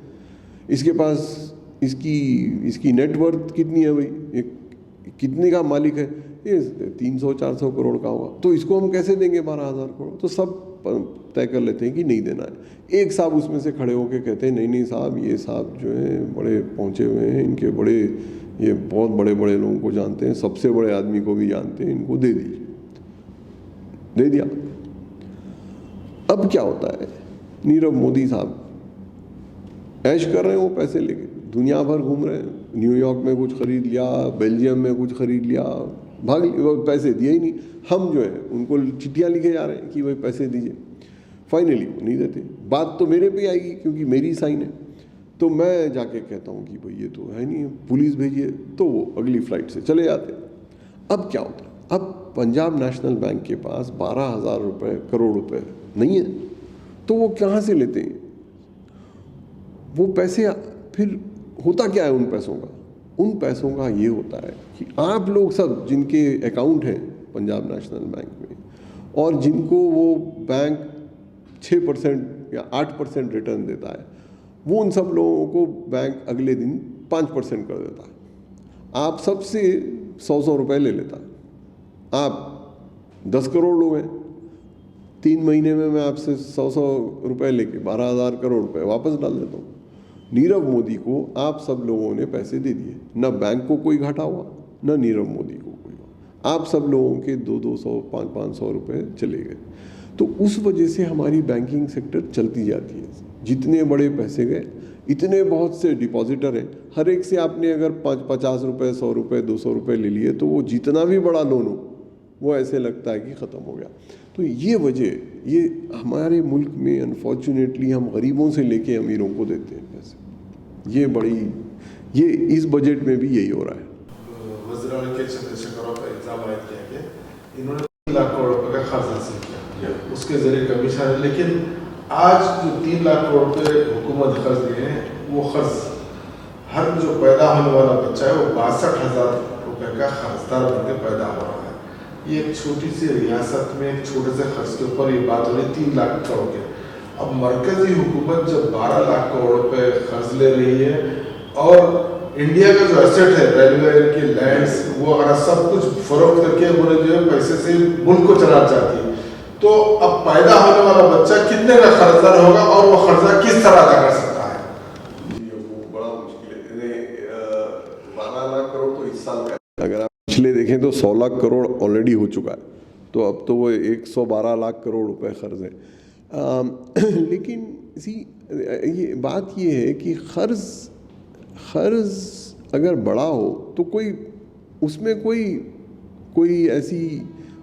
इसके पास इसकी नेटवर्थ कितनी है भाई, एक कितने का मालिक है? ये 300-400 करोड़ का होगा, तो इसको हम कैसे देंगे 12,000 करोड़? तो सब तय कर लेते हैं कि नहीं देना है। एक साहब उसमें से खड़े होकर कहते हैं नहीं साहब, ये साहब जो है बड़े पहुँचे हुए हैं, इनके ये बहुत बड़े बड़े लोगों को जानते हैं, सबसे बड़े आदमी को भी जानते हैं, इनको दे दीजिए। दे दिया। अब क्या होता है, नीरव मोदी साहब ऐश कर रहे हैं, वो पैसे लेके दुनिया भर घूम रहे हैं। न्यूयॉर्क में कुछ खरीद लिया, बेल्जियम में कुछ खरीद लिया, वो पैसे दिए ही नहीं। हम जो है उनको चिट्ठियाँ लिखे जा रहे हैं कि भाई पैसे दीजिए, फाइनली वो नहीं देते। बात तो मेरे पे आएगी क्योंकि मेरी साइन है, तो मैं जाके कहता हूँ कि भाई ये तो है नहीं, पुलिस भेजिए, तो वो अगली फ्लाइट से चले जाते हैं। अब क्या होता है, अब पंजाब नेशनल बैंक के पास 12,000 करोड़ रुपए नहीं है, तो वो कहाँ से लेते हैं वो पैसे? फिर होता क्या है उन पैसों का? उन पैसों का ये होता है कि आप लोग सब जिनके अकाउंट हैं पंजाब नेशनल बैंक में और जिनको वो बैंक 6% या 8% रिटर्न देता है, वो उन सब लोगों को बैंक अगले दिन 5% कर देता है। आप सबसे 100 रुपये ले लेता है। आप 10 करोड़ लोग हैं, 3 महीने में मैं आपसे 100 रुपये लेके 12,000 करोड़ रुपए वापस डाल देता हूँ। नीरव मोदी को आप सब लोगों ने पैसे दे दिए, न बैंक को कोई घाटा हुआ, न नीरव मोदी को कोई हुआ। आप सब लोगों के 200-200, 500-500 रुपये चले गए। तो उस वजह से हमारी बैंकिंग सेक्टर चलती जाती है। जितने बड़े पैसे गए, इतने बहुत से डिपॉजिटर हैं, हर एक से आपने अगर 50 रुपये, 100 रुपये, 200 रुपये ले लिए, तो वो जितना भी बड़ा लोन हो वो ऐसे लगता है कि ख़त्म हो गया। तो ये वजह, ये हमारे मुल्क में अनफॉर्चुनेटली हम गरीबों से लेके अमीरों को देते हैं पैसे। ये इस बजट में भी यही हो रहा है। वज़ीर-ए-आला के चंद्रशेखर का इल्ज़ाम आयद किया कि इन्होंने 3 लाख करोड़ रुपए का खर्च हासिल किया, उसके जरिए कमीशन है। लेकिन आज जो 3 लाख करोड़ रुपए हुकूमत खर्च दिए हैं, वो खर्च हर जो पैदा होने वाला बच्चा है वो 62,000 रुपये का खर्चदार बनकर पैदा हो रहा है। ये एक छोटी सी रियासत में एक छोटे से खर्च के ऊपर ये बात हो रही 3 लाख करोड़ के। अब मरकजी हुकूमत जब 12 लाख करोड़ रुपए खर्च ले रही है और इंडिया का जो एसेट है, रेलवे के लैंड्स, वो अगर सब कुछ फरोख्त करके उन्हें जो है पैसे से मुल्क को चला चाहती है, तो अब पैदा होने वाला बच्चा कितने का खर्चदार होगा और वो खर्चा किस तरह अदा कर सकता है? वो बड़ा मुश्किल है। 12 लाख करोड़ तो इस साल का, अगर आप पिछले देखें तो 100 लाख करोड़ ऑलरेडी हो चुका है, तो अब तो वो 112 लाख करोड़ रुपए खर्च है। लेकिन ये बात ये है कि कर्ज अगर बड़ा हो तो कोई उसमें कोई ऐसी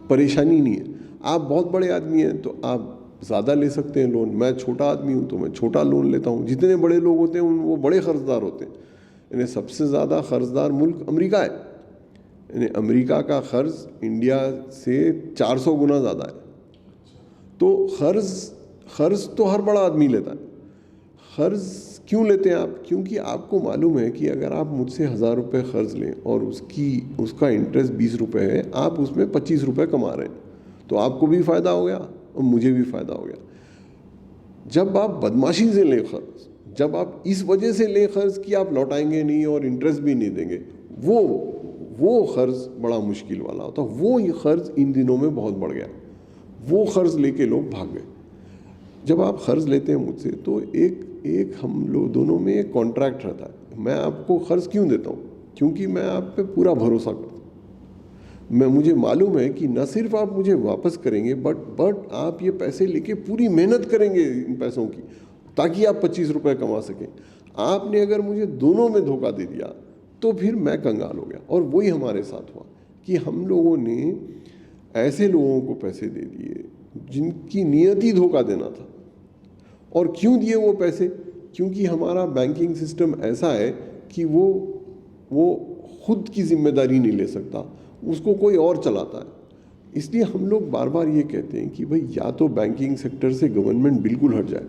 परेशानी नहीं है। आप बहुत बड़े आदमी हैं तो आप ज़्यादा ले सकते हैं लोन, मैं छोटा आदमी हूँ तो मैं छोटा लोन लेता हूँ। जितने बड़े लोग होते हैं वो बड़े कर्जदार होते हैं। यानी सबसे ज़्यादा कर्जदार मुल्क अमेरिका है। यानी अमेरिका का कर्ज इंडिया से 400 गुना ज़्यादा है। तो कर्ज तो हर बड़ा आदमी लेता है। कर्ज क्यों लेते हैं आप? क्योंकि आपको मालूम है कि अगर आप मुझसे 1000 रुपये कर्ज लें और उसका इंटरेस्ट 20 रुपये है, आप उसमें 25 रुपये कमा रहे हैं, तो आपको भी फ़ायदा हो गया और मुझे भी फ़ायदा हो गया। जब आप बदमाशी से लें कर्ज, जब आप इस वजह से लें कर्ज कि आप लौटाएंगे नहीं और इंटरेस्ट भी नहीं देंगे, वो कर्ज बड़ा मुश्किल वाला होता। वो ये कर्ज इन दिनों में बहुत बढ़ गया। वो कर्ज लेके लोग भाग गए। जब आप कर्ज लेते हैं मुझसे तो एक हम लोग दोनों में एक कॉन्ट्रैक्ट रहता है। मैं आपको कर्ज क्यों देता हूँ? क्योंकि मैं आप पे पूरा भरोसा करता हूँ। मुझे मालूम है कि न सिर्फ आप मुझे वापस करेंगे बट आप ये पैसे लेके पूरी मेहनत करेंगे इन पैसों की, ताकि आप 25 रुपये कमा सकें। आपने अगर मुझे दोनों में धोखा दे दिया तो फिर मैं कंगाल हो गया। और वही हमारे साथ हुआ कि हम लोगों ने ऐसे लोगों को पैसे दे दिए जिनकी नियत ही धोखा देना था। और क्यों दिए वो पैसे? क्योंकि हमारा बैंकिंग सिस्टम ऐसा है कि वो खुद की जिम्मेदारी नहीं ले सकता, उसको कोई और चलाता है। इसलिए हम लोग बार बार ये कहते हैं कि भाई या तो बैंकिंग सेक्टर से गवर्नमेंट बिल्कुल हट जाए,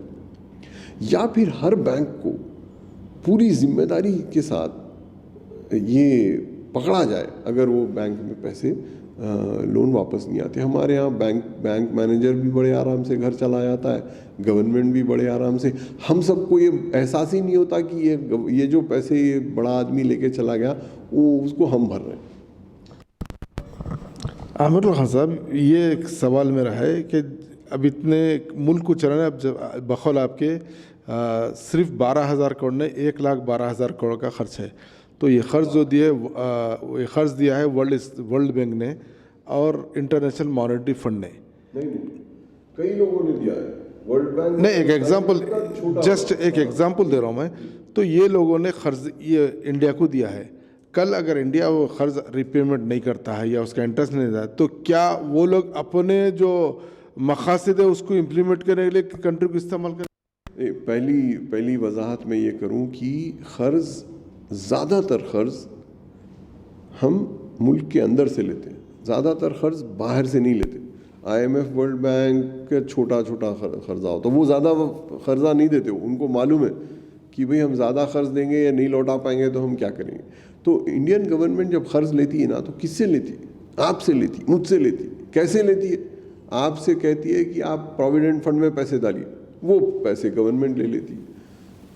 या फिर हर बैंक को पूरी जिम्मेदारी के साथ ये पकड़ा जाए अगर वो बैंक में पैसे लोन वापस नहीं आते। हमारे यहाँ बैंक मैनेजर भी बड़े आराम से घर चला जाता है, गवर्नमेंट भी बड़े आराम से। हम सबको ये एहसास ही नहीं होता कि ये जो पैसे ये बड़ा आदमी लेके चला गया वो उसको हम भर रहे हैं। आमिरुल खान साहब, ये एक सवाल मेरा है कि अब इतने मुल्क को चलाना, अब जब बखौल आपके सिर्फ 12,000 करोड़ ने 1,12,000 करोड़ का खर्च है, तो ये खर्च जो ये खर्च दिया है वर्ल्ड बैंक ने और इंटरनेशनल मॉनेटरी फंड ने। नहीं, कई लोगों ने दिया है। वर्ल्ड बैंक नहीं, एक एग्जांपल, जस्ट एक एग्जांपल दे रहा हूँ मैं। तो ये लोगों ने कर्ज ये इंडिया को दिया है। कल अगर इंडिया वो कर्ज रिपेमेंट नहीं करता है या उसका इंटरेस्ट नहीं देता है, तो क्या वो लोग अपने जो मकासद है उसको इम्प्लीमेंट करने के लिए कंट्री को इस्तेमाल करें? पहली वजाहत मैं ये करूँ कि ज़्यादातर कर्ज हम मुल्क के अंदर से लेते हैं, ज़्यादातर कर्ज बाहर से नहीं लेते। IMF वर्ल्ड बैंक छोटा कर्जा हो तो वो ज़्यादा कर्जा नहीं देते। उनको मालूम है कि भाई हम ज़्यादा कर्ज देंगे या नहीं लौटा पाएंगे तो हम क्या करेंगे। तो इंडियन गवर्नमेंट जब कर्ज लेती है ना, तो किससे लेती है? आपसे लेती, मुझसे लेती। कैसे लेती है? आपसे कहती है कि आप प्रोविडेंट फंड में पैसे डालिए, वो पैसे गवर्नमेंट ले लेती है।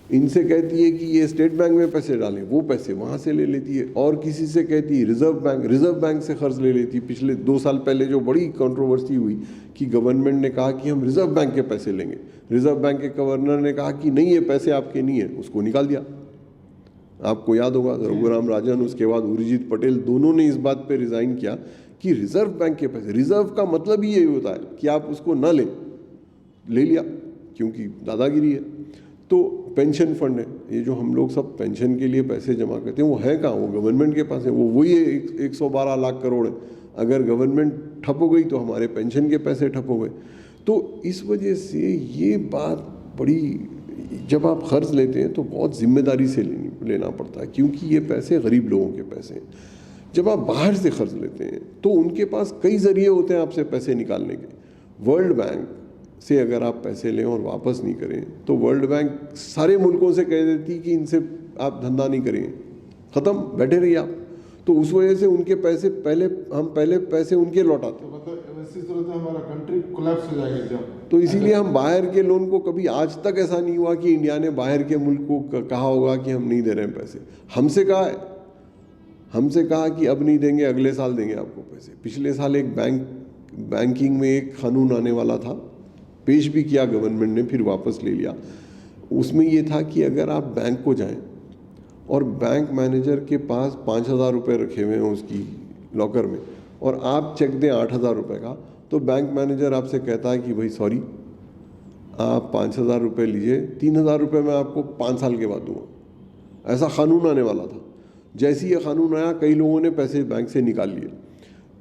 इनसे कहती है कि ये स्टेट बैंक में पैसे डालें, वो पैसे वहाँ से ले लेती है। और किसी से कहती है रिजर्व बैंक से कर्ज ले लेती है। पिछले 2 साल पहले जो बड़ी कंट्रोवर्सी हुई कि गवर्नमेंट ने कहा कि हम रिजर्व बैंक के पैसे लेंगे, रिजर्व बैंक के गवर्नर ने कहा कि नहीं, ये पैसे आपके नहीं है, उसको निकाल दिया। आपको याद होगा रघुराम राजन, उसके बाद उर्जित पटेल, दोनों ने इस बात पे रिज़ाइन किया कि रिजर्व बैंक के पैसे, रिजर्व का मतलब ही यही होता है कि आप उसको ना लें, ले लिया क्योंकि दादागिरी है। तो पेंशन फंड है, ये जो हम लोग सब पेंशन के लिए पैसे जमा करते हैं, वो है कहाँ? वो गवर्नमेंट के पास है। वो वही 112 लाख करोड़ है। अगर गवर्नमेंट ठप हो गई तो हमारे पेंशन के पैसे ठप हो गए। तो इस वजह से ये बात बड़ी, जब आप कर्ज लेते हैं तो बहुत जिम्मेदारी से लेना पड़ता है, क्योंकि ये पैसे गरीब लोगों के पैसे हैं। जब आप बाहर से कर्ज लेते हैं तो उनके पास कई जरिए होते हैं आपसे पैसे निकालने के। वर्ल्ड बैंक से अगर आप पैसे लें और वापस नहीं करें तो वर्ल्ड बैंक सारे मुल्कों से कह देती कि इनसे आप धंधा नहीं करेंगे, ख़त्म, बैठे रहिए आप। तो उस वजह से उनके पैसे पहले पैसे उनके लौटाते हैं। हमारा कंट्री कोलैप्स हो जाएगा। तो इसीलिए हम बाहर के लोन को, कभी आज तक ऐसा नहीं हुआ कि इंडिया ने बाहर के मुल्क को कहा होगा कि हम नहीं दे रहे हैं पैसे। हमसे कहा है, हमसे कहा कि अब नहीं देंगे, अगले साल देंगे आपको पैसे। पिछले साल एक बैंकिंग में एक कानून आने वाला था, पेश भी किया गवर्नमेंट ने, फिर वापस ले लिया। उसमें ये था कि अगर आप बैंक को जाएं और बैंक मैनेजर के पास 5,000 रुपये रखे हुए हैं उसकी लॉकर में, और आप चेक दें 8,000 रुपये का, तो बैंक मैनेजर आपसे कहता है कि भाई सॉरी, आप 5,000 रुपये लीजिए, 3,000 रुपये मैं आपको 5 साल के बाद दूंगा। ऐसा कानून आने वाला था। जैसे ही ये कानून आया, कई लोगों ने पैसे बैंक से निकाल लिए,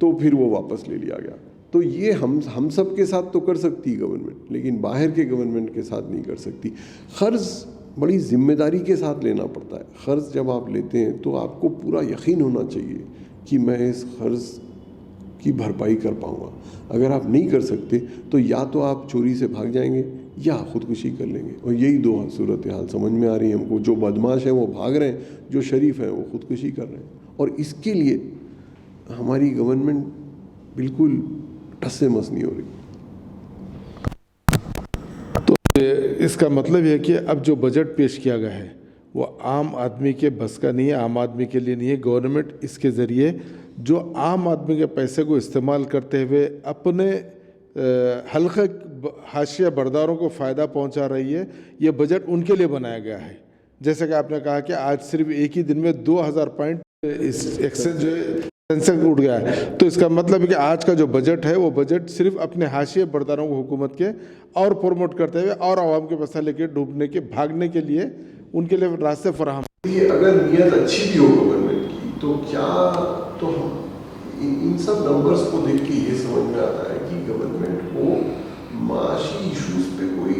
तो फिर वो वापस ले लिया गया। तो ये हम सब के साथ तो कर सकती है गवर्नमेंट, लेकिन बाहर के गवर्नमेंट के साथ नहीं कर सकती। कर्ज बड़ी जिम्मेदारी के साथ लेना पड़ता है। कर्ज जब आप लेते हैं तो आपको पूरा यकीन होना चाहिए कि मैं इस कर्ज की भरपाई कर पाऊँगा। अगर आप नहीं कर सकते तो या तो आप चोरी से भाग जाएंगे या खुदकुशी कर लेंगे। और यही दो सूरत हाल समझ में आ रही है हमको। जो बदमाश हैं वो भाग रहे हैं, जो शरीफ हैं वो खुदकुशी कर रहे हैं। और इसके लिए हमारी गवर्नमेंट बिल्कुल टस से मस नहीं हो रही। इसका मतलब है कि अब जो बजट पेश किया गया है वो आम आदमी के बस का नहीं है, आम आदमी के लिए नहीं है। गवर्नमेंट इसके ज़रिए जो आम आदमी के पैसे को इस्तेमाल करते हुए अपने हल्के हाशिया बरदारों को फ़ायदा पहुंचा रही है। ये बजट उनके लिए बनाया गया है। जैसे कि आपने कहा कि आज सिर्फ एक ही दिन में 2000 पॉइंट एक्सचेंज जो है सेंसेक्स उठ गया है। तो इसका मतलब है कि आज का जो बजट है वो बजट सिर्फ अपने हाशिए बरदारों को हुकूमत के और प्रमोट करते हुए और आवाम के पैसा लेके डूबने के भागने के लिए उनके लिए रास्ते फराहम। ये अगर नीयत अच्छी भी हो गवर्नमेंट की तो क्या, तो हम इन सब नंबर्स को देख के ये समझ में आता है कि गवर्नमेंट को माशी इश्यूज पे कोई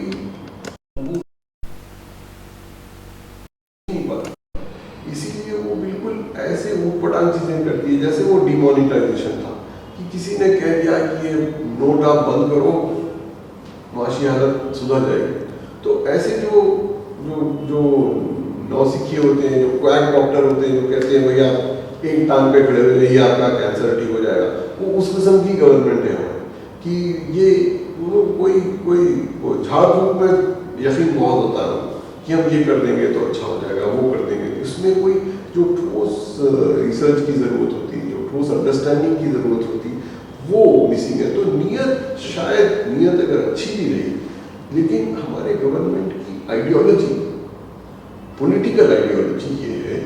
नहीं पता, इसीलिए वो बिल्कुल ऐसे ऊटपटांग चीजें करती है। जैसे वो डिमोनिटाइजेशन था कि किसी ने कह दिया कि ये नोट आप बंद करो, माशी हालत सुधर जाएगी। तो ऐसे जो जो जो नौसिखिए होते हैं, जो क्वैक डॉक्टर होते हैं, जो कहते हैं भैया एक टांग पे खड़े हुए ही आपका कैंसर ठीक हो जाएगा, वो उस किस्म की गवर्नमेंट है कि ये वो कोई झाड़ फूक में यकीन बहुत होता है कि हम ये कर देंगे तो अच्छा हो जाएगा, वो कर देंगे। इसमें कोई जो ठोस रिसर्च की ज़रूरत होती है, जो ठोस अंडरस्टैंडिंग की ज़रूरत होती है, वो मिसिंग है। तो नीयत, शायद नीयत अगर अच्छी भी रही, लेकिन हमारे गवर्नमेंट की आइडियोलॉजी, पॉलिटिकल आइडियोलॉजी ये है,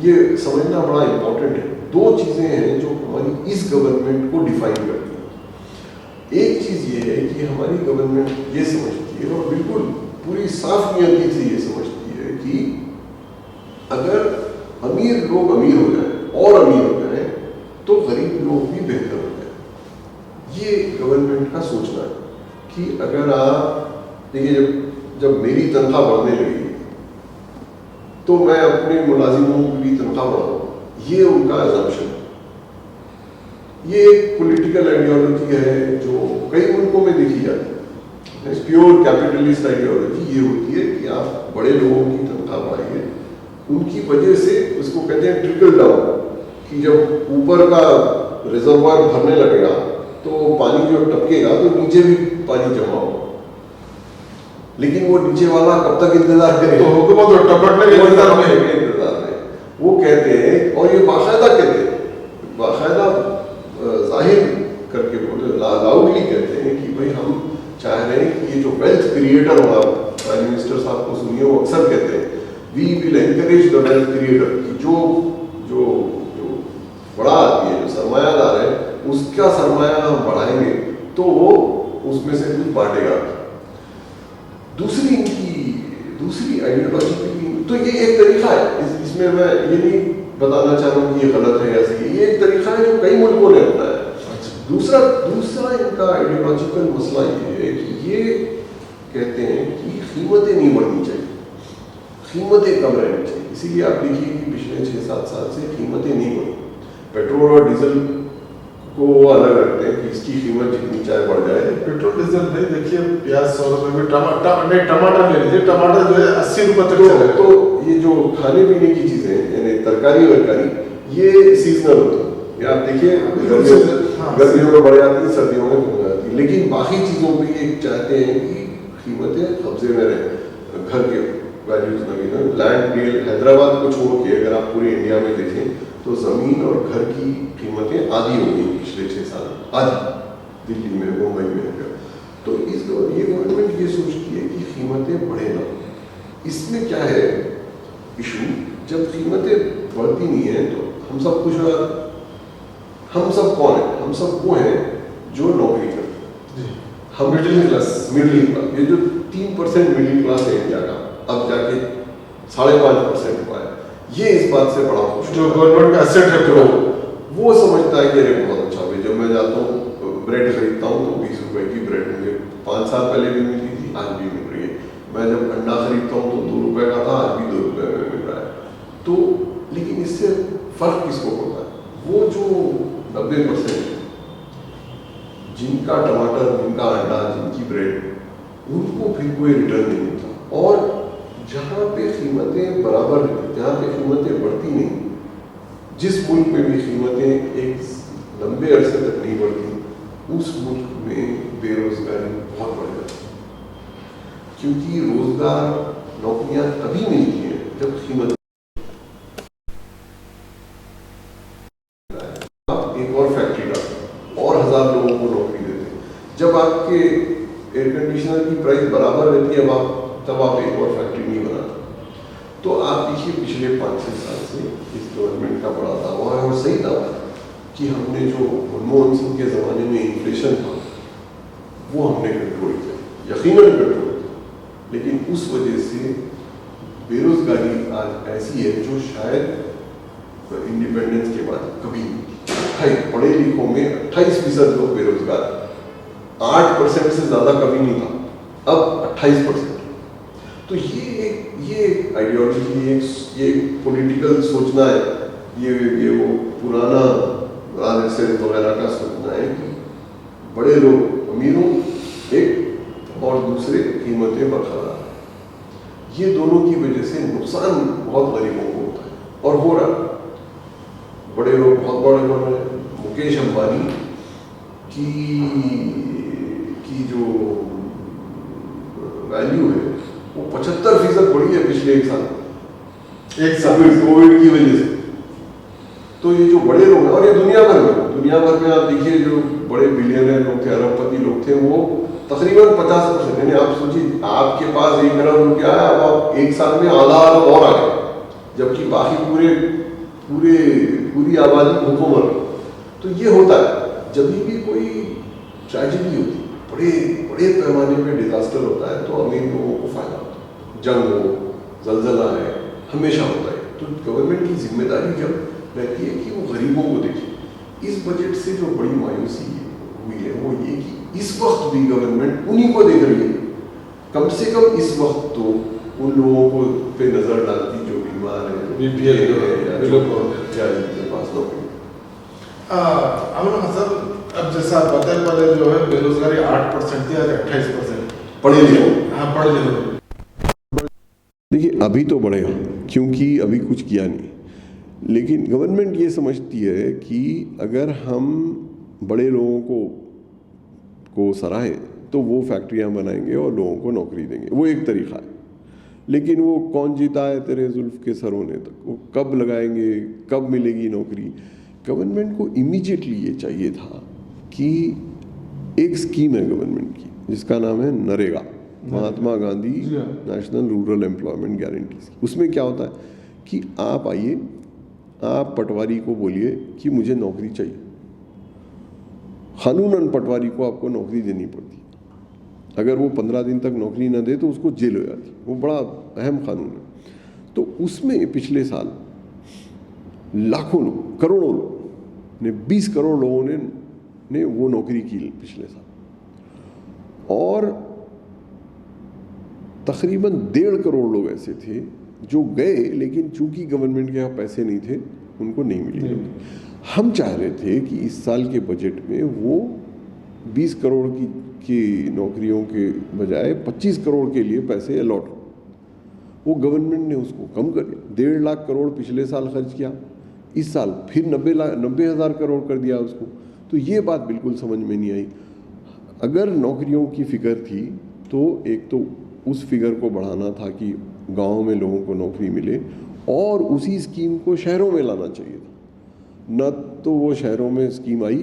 ये समझना बड़ा इंपॉर्टेंट है। दो चीज़ें हैं जो हमारी इस गवर्नमेंट को डिफाइन करती हैं। एक चीज़ ये है कि हमारी गवर्नमेंट ये समझती है, और बिल्कुल पूरी साफ नियति से ये समझती है कि अगर अमीर लोग अमीर हो जाए और अमीर हो जाए तो गरीब लोग भी बेहतर हो जाए। ये गवर्नमेंट का सोचना है कि अगर आप देखिए, जब मेरी तनख्वाह बढ़ने लगी तो मैं अपने मुलाजिमों की भी तनख्वाह बढ़ाऊँ, ये उनका अजम्पशन है। ये एक पॉलिटिकल आइडियोलॉजी है जो कई मुल्कों में देखी जाती है। प्योर कैपिटलिस्ट आइडियोलॉजी ये होती है कि आप बड़े लोगों की तनख्वाह बढ़ाइए, उनकी वजह से उसको कहते हैं ट्रिकल डाउन, कि जब ऊपर का रिजर्वायर भरने लगेगा तो पानी जो टपकेगा तो नीचे भी पानी जमा होगा। लेकिन वो नीचे वाला कब तक इंतजार करेगा? तो हुकूमत टपकने के इंतजार में वो कहते हैं, और ये बाकायदा कहते हैं, बाकायदा जाहिर करके बोले, लाउडली कहते हैं कि भाई हम चाह रहे हैं कि ये जो वेल्थ क्रिएटर होगा, प्राइम मिनिस्टर साहब को सुनिए, वो अक्सर कहते हैं we will encourage the wealth creator, कि जो जो जो बड़ा आदमी है, जो सरमायादार है, उसका सरमाया हम बढ़ाएंगे तो वो उसमें से कुछ बांटेगा। दूसरी आइडियोलॉजी, तो ये एक तरीका है। इसमें मैं ये नहीं बताना चाह रहा हूँ कि ये गलत है या सही, ये एक तरीका है जो कई मुल्कों ने अपनाया है। दूसरा इनका आइडियोलॉजिकल मसला ये है कि ये कहते हैं कि कीमतें नहीं बढ़नी चाहिए, कीमतें कम रहनी चाहिए। इसीलिए आप देखिए कि पिछले 6-7 साल से कीमतें नहीं बढ़ी। पेट्रोल और डीजल को अलग रखते हैं कि इसकी कीमत जितनी चाहे बढ़ जाए, पेट्रोल डीजल नहीं, देखिए प्याज 100 रुपये में, टमाटर ले लीजिए, टमाटर जो है 80 रुपये तक चलेगा। तो ये जो खाने पीने की चीजें यानी तरकारी वरकारी, ये सीजनल होती है। आप देखिए गर्मियों में बढ़ जाती है, सर्दियों में कम हो जाती है, लेकिन बाकी चीज़ों पे ये चाहते हैं कि कीमतें कब्जे में रहें। घर के वैल्यूज में लैंड डील, हैदराबाद को छोड़ के अगर आप पूरे इंडिया में देखें तो ज़मीन और घर की कीमतें आधी हो गई पिछले 6 साल, आधी दिल्ली में, मुंबई में अगर। तो ये गवर्नमेंट ये सोचती है कि कीमतें बढ़े ना। इसमें क्या है इशू, जब कीमतें बढ़ती नहीं है तो हम सब कुछ, हम सब कौन है? हम सब वो हैं जो नौकरी करते हैं। हम मिडिल क्लास ये जो 3% मिडिल क्लास है इंडिया का, अब जाके 5.5% हुआ है, ये इस बात से बड़ा खुश जो गवर्नमेंट का एसेट है तो वो समझता है कि अरे बहुत अच्छा भाई, जब मैं जाता हूँ ब्रेड खरीदता हूँ तो 20 रुपए की ब्रेड मुझे 5 साल पहले भी मिलती थी, आज भी मिल रही है। मैं जब अंडा खरीदता हूँ तो 2 रुपए का था, आज भी 2 रुपए में मिल रहा है। तो लेकिन इससे फर्क किसको पड़ता है? वो जो 90% जिनका टमाटर, जिनका अंडा, जिनकी ब्रेड, उनको फिर कोई रिटर्न नहीं मिलता। और जहाँ पे कीमतें बराबर हैं, जहाँ पे कीमतें बढ़ती नहीं, जिस मुल्क में भी कीमतें एक लंबे अरसे तक नहीं बढ़ती, उस मुल्क में बेरोजगारी बहुत बढ़ जाती है। क्योंकि रोजगार, नौकरियां तभी मिलती हैं जब कीमत। आप एक और फैक्ट्री डालते और 1000 लोगों को नौकरी देते, जब आपके एयर कंडीशनर की प्राइस बराबर रहती है, तब आप एक और फैक्ट्री नहीं बनाते। तो आप देखिए पिछले 5-6 साल से इस गवर्नमेंट का बड़ा दावा है, और सही दावा है, कि हमने जो मनमोहन सिंह के ज़माने में इन्फ्लेशन था वो हमने कंट्रोल किया, यकीनन कंट्रोल किया। लेकिन उस वजह से बेरोजगारी आज ऐसी है जो शायद इंडिपेंडेंस के बाद कभी नहीं। पढ़े लिखों में 28% लोग बेरोजगार, 8% से ज़्यादा कभी नहीं था, अब 28%। तो ये आइडियोलॉजी, ये पॉलिटिकल सोचना है, ये वो पुराना आरएसएस वगैरह का सोचना है कि बड़े लोग अमीरों एक और दूसरे कीमतें बरकरार। ये दोनों की वजह से नुकसान बहुत गरीबों को होता है और हो रहा है। बड़े लोग बहुत बड़े बन रहे हैं। मुकेश अंबानी की जो वैल्यू है वो 75% बढ़ी है पिछले एक साल कोविड की वजह से। तो ये जो बड़े लोग हैं, और ये दुनिया भर में आप देखिए जो बड़े बिलियनर लोग थे, अरबपति लोग थे, वो तकरीबन 50%, यानी आप सोचिए आपके पास 1 अरब रुपया है, अब आप एक साल में आधा अरब और आ गए, जबकि बाकी पूरी आबादी भूखों मर गई। तो ये होता है जब भी कोई ट्रेजेडी होती है, बड़े पैमाने पे डिजास्टर होता है, तो अमीर लोगों को फायदा होता है। जंग हो, जलजला है, हमेशा होता है। तो गवर्नमेंट की जिम्मेदारी जब रहती है कि वो गरीबों को देखे। इस बजट से जो बड़ी मायूसी हुई है वो ये कि इस वक्त भी गवर्नमेंट उन्हीं को देख रही है। कम से कम इस वक्त तो उन लोगों को पे नजर डालती जो बीमार है, जो बीपीएल है, जिनके पास नौकरी। अब जैसा आप बताए, पहले जो है बेरोजगारी 8% थी, आज 28%। पढ़े लिखे, हाँ पढ़े लिखे। देखिए अभी तो बढ़ेगा क्योंकि अभी कुछ किया नहीं, लेकिन गवर्नमेंट ये समझती है कि अगर हम बड़े लोगों को सराहें तो वो फैक्ट्रियां बनाएंगे और लोगों को नौकरी देंगे। वो एक तरीका है, लेकिन वो कौन जीता है तेरे जुल्फ के सरोने तक, वो कब लगाएंगे, कब मिलेगी नौकरी। गवर्नमेंट को इमीडिएटली ये चाहिए था कि एक स्कीम है गवर्नमेंट की जिसका नाम है NREGA, Mahatma Gandhi national rural employment guarantee. उसमें क्या होता है कि आप आइए, आप पटवारी को बोलिए कि मुझे नौकरी चाहिए, कानूनन पटवारी को आपको नौकरी देनी पड़ती है। अगर वो 15 दिन तक नौकरी ना दे तो उसको जेल हो जाती है। वो बड़ा अहम कानून है। तो उसमें पिछले साल लाखों लोग, करोड़ों लोग ने, 20 करोड़ लोगों ने वो नौकरी की पिछले साल, और तकरीबन 1.5 करोड़ लोग ऐसे थे जो गए, लेकिन चूंकि गवर्नमेंट के यहाँ पैसे नहीं थे उनको नहीं मिली। हम चाह रहे थे कि इस साल के बजट में वो 20 करोड़ की नौकरियों के बजाय 25 करोड़ के लिए पैसे अलॉट हो। वो गवर्नमेंट ने उसको कम कर दिया। 1.5 लाख करोड़ पिछले साल खर्च किया, इस साल फिर 90,000 करोड़ कर दिया उसको। तो ये बात बिल्कुल समझ में नहीं आई। अगर नौकरियों की फिक्र थी तो एक तो उस फिगर को बढ़ाना था कि गाँव में लोगों को नौकरी मिले, और उसी स्कीम को शहरों में लाना चाहिए था। न तो वो शहरों में स्कीम आई,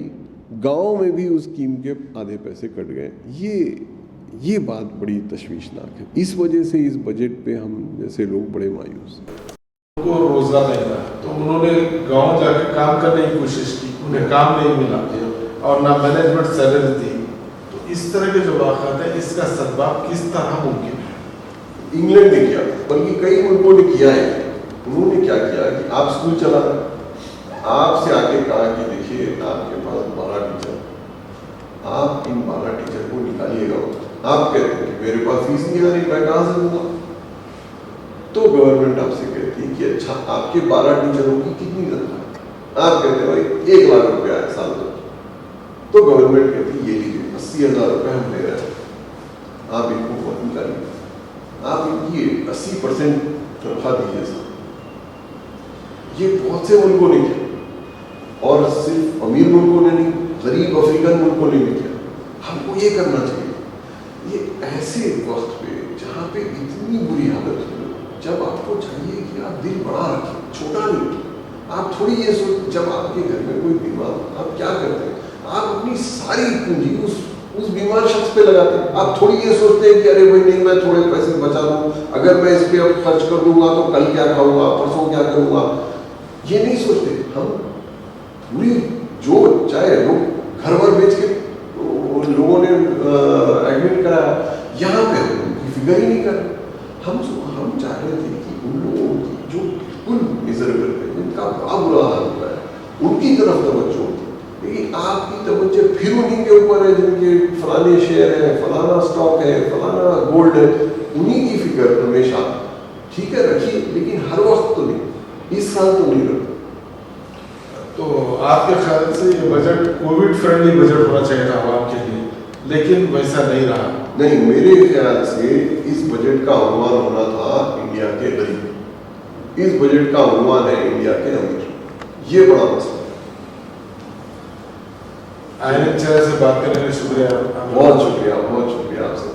गाँव में भी उस स्कीम के आधे पैसे कट गए। ये बात बड़ी तशवीशनाक है। इस वजह से इस बजट पे हम जैसे लोग बड़े मायूस हैं। उनको रोजगार नहीं मिला तो उन्होंने गांव जाके काम करने की कोशिश की, उन्हें काम नहीं मिला और ना मैनेजमेंट सैलरी दी। तो इस तरह के जो वाक़ात हैं इसका सद्भाव किस तरह मुमकिन है? इंग्लैंड ने किया, बल्कि कई मुल्कों ने किया है। उन्होंने क्या किया कि आप स्कूल चला रहे, आपसे आके कहा कि देखिए आपके पास 12 टीचर, आप इन 12 टीचर को निकालिएगा। आप कहते हैं कि मेरे पास फीस नहीं आ रही, मैं कहाँ से दूंगा? तो गवर्नमेंट आपसे कहती है कि अच्छा आपके 12 टीचरों की कितनी तनख्वाह? आप कहते हैं भाई 1 लाख रुपया है साल में। तो गवर्नमेंट कहती है ये लीजिए 80,000 रुपये हम ले रहे हैं, आप इनको बहुत निकालिए, आप इनकी 80% तनख्वाह दीजिए सर। ये बहुत से मुल्कों ने किया और सिर्फ अमीर मुल्कों ने नहीं, गरीब अफ्रीकन मुल्कों ने भी किया। हमको ये करना चाहिए। ये ऐसे वक्त पे जहाँ पे इतनी बुरी हालत हो, जब आपको चाहिए कि आप दिल बड़ा रखें, छोटा नहीं। आप थोड़ी ये सोच, जब आपके घर में कोई बीमार, आप क्या करते हैं? आप अपनी सारी पूंजी उस बीमार शख्स पे लगाते हैं। आप थोड़ी ये सोचते हैं कि अरे भाई नहीं, मैं थोड़े पैसे बचा लूँ, अगर मैं इस पे अब खर्च कर दूंगा तो कल क्या खाऊंगा, परसों क्या करूंगा, ये नहीं सोचते। हम पूरी जो चाहे लोग घर भर बेच के लोगों ने एडमिट कराया, यहाँ पे हम उनकी फिगर ही नहीं कर रहे। हम चाह रहे थे कि उन लोगों की जो बिल्कुल मिजरेबल है, जिनका बड़ा बुरा हाल हुआ है, उनकी तरफ तवज्जो होती। लेकिन आपकी तवज्जो फिर उन्हीं के ऊपर है जिनके फलाने शेयर है, फलाना स्टॉक है, फलाना गोल्ड है, उन्हीं की फिक्र हमेशा। ठीक है रखिए, लेकिन हर वक्त तो नहीं, इस साल तो नहीं रखो। तो आपके ख्याल से ये बजट कोविड फ्रेंडली बजट होना चाहिए था आवाम के लिए, लेकिन वैसा नहीं रहा। नहीं, मेरे ख्याल से इस बजट का अनुमान होना था इंडिया के गरीब, इस बजट का अनुमान है इंडिया के अमीर। ये बड़ा मसला है। आईएनएच से बात करने के लिए शुक्रिया। बहुत शुक्रिया आपसे।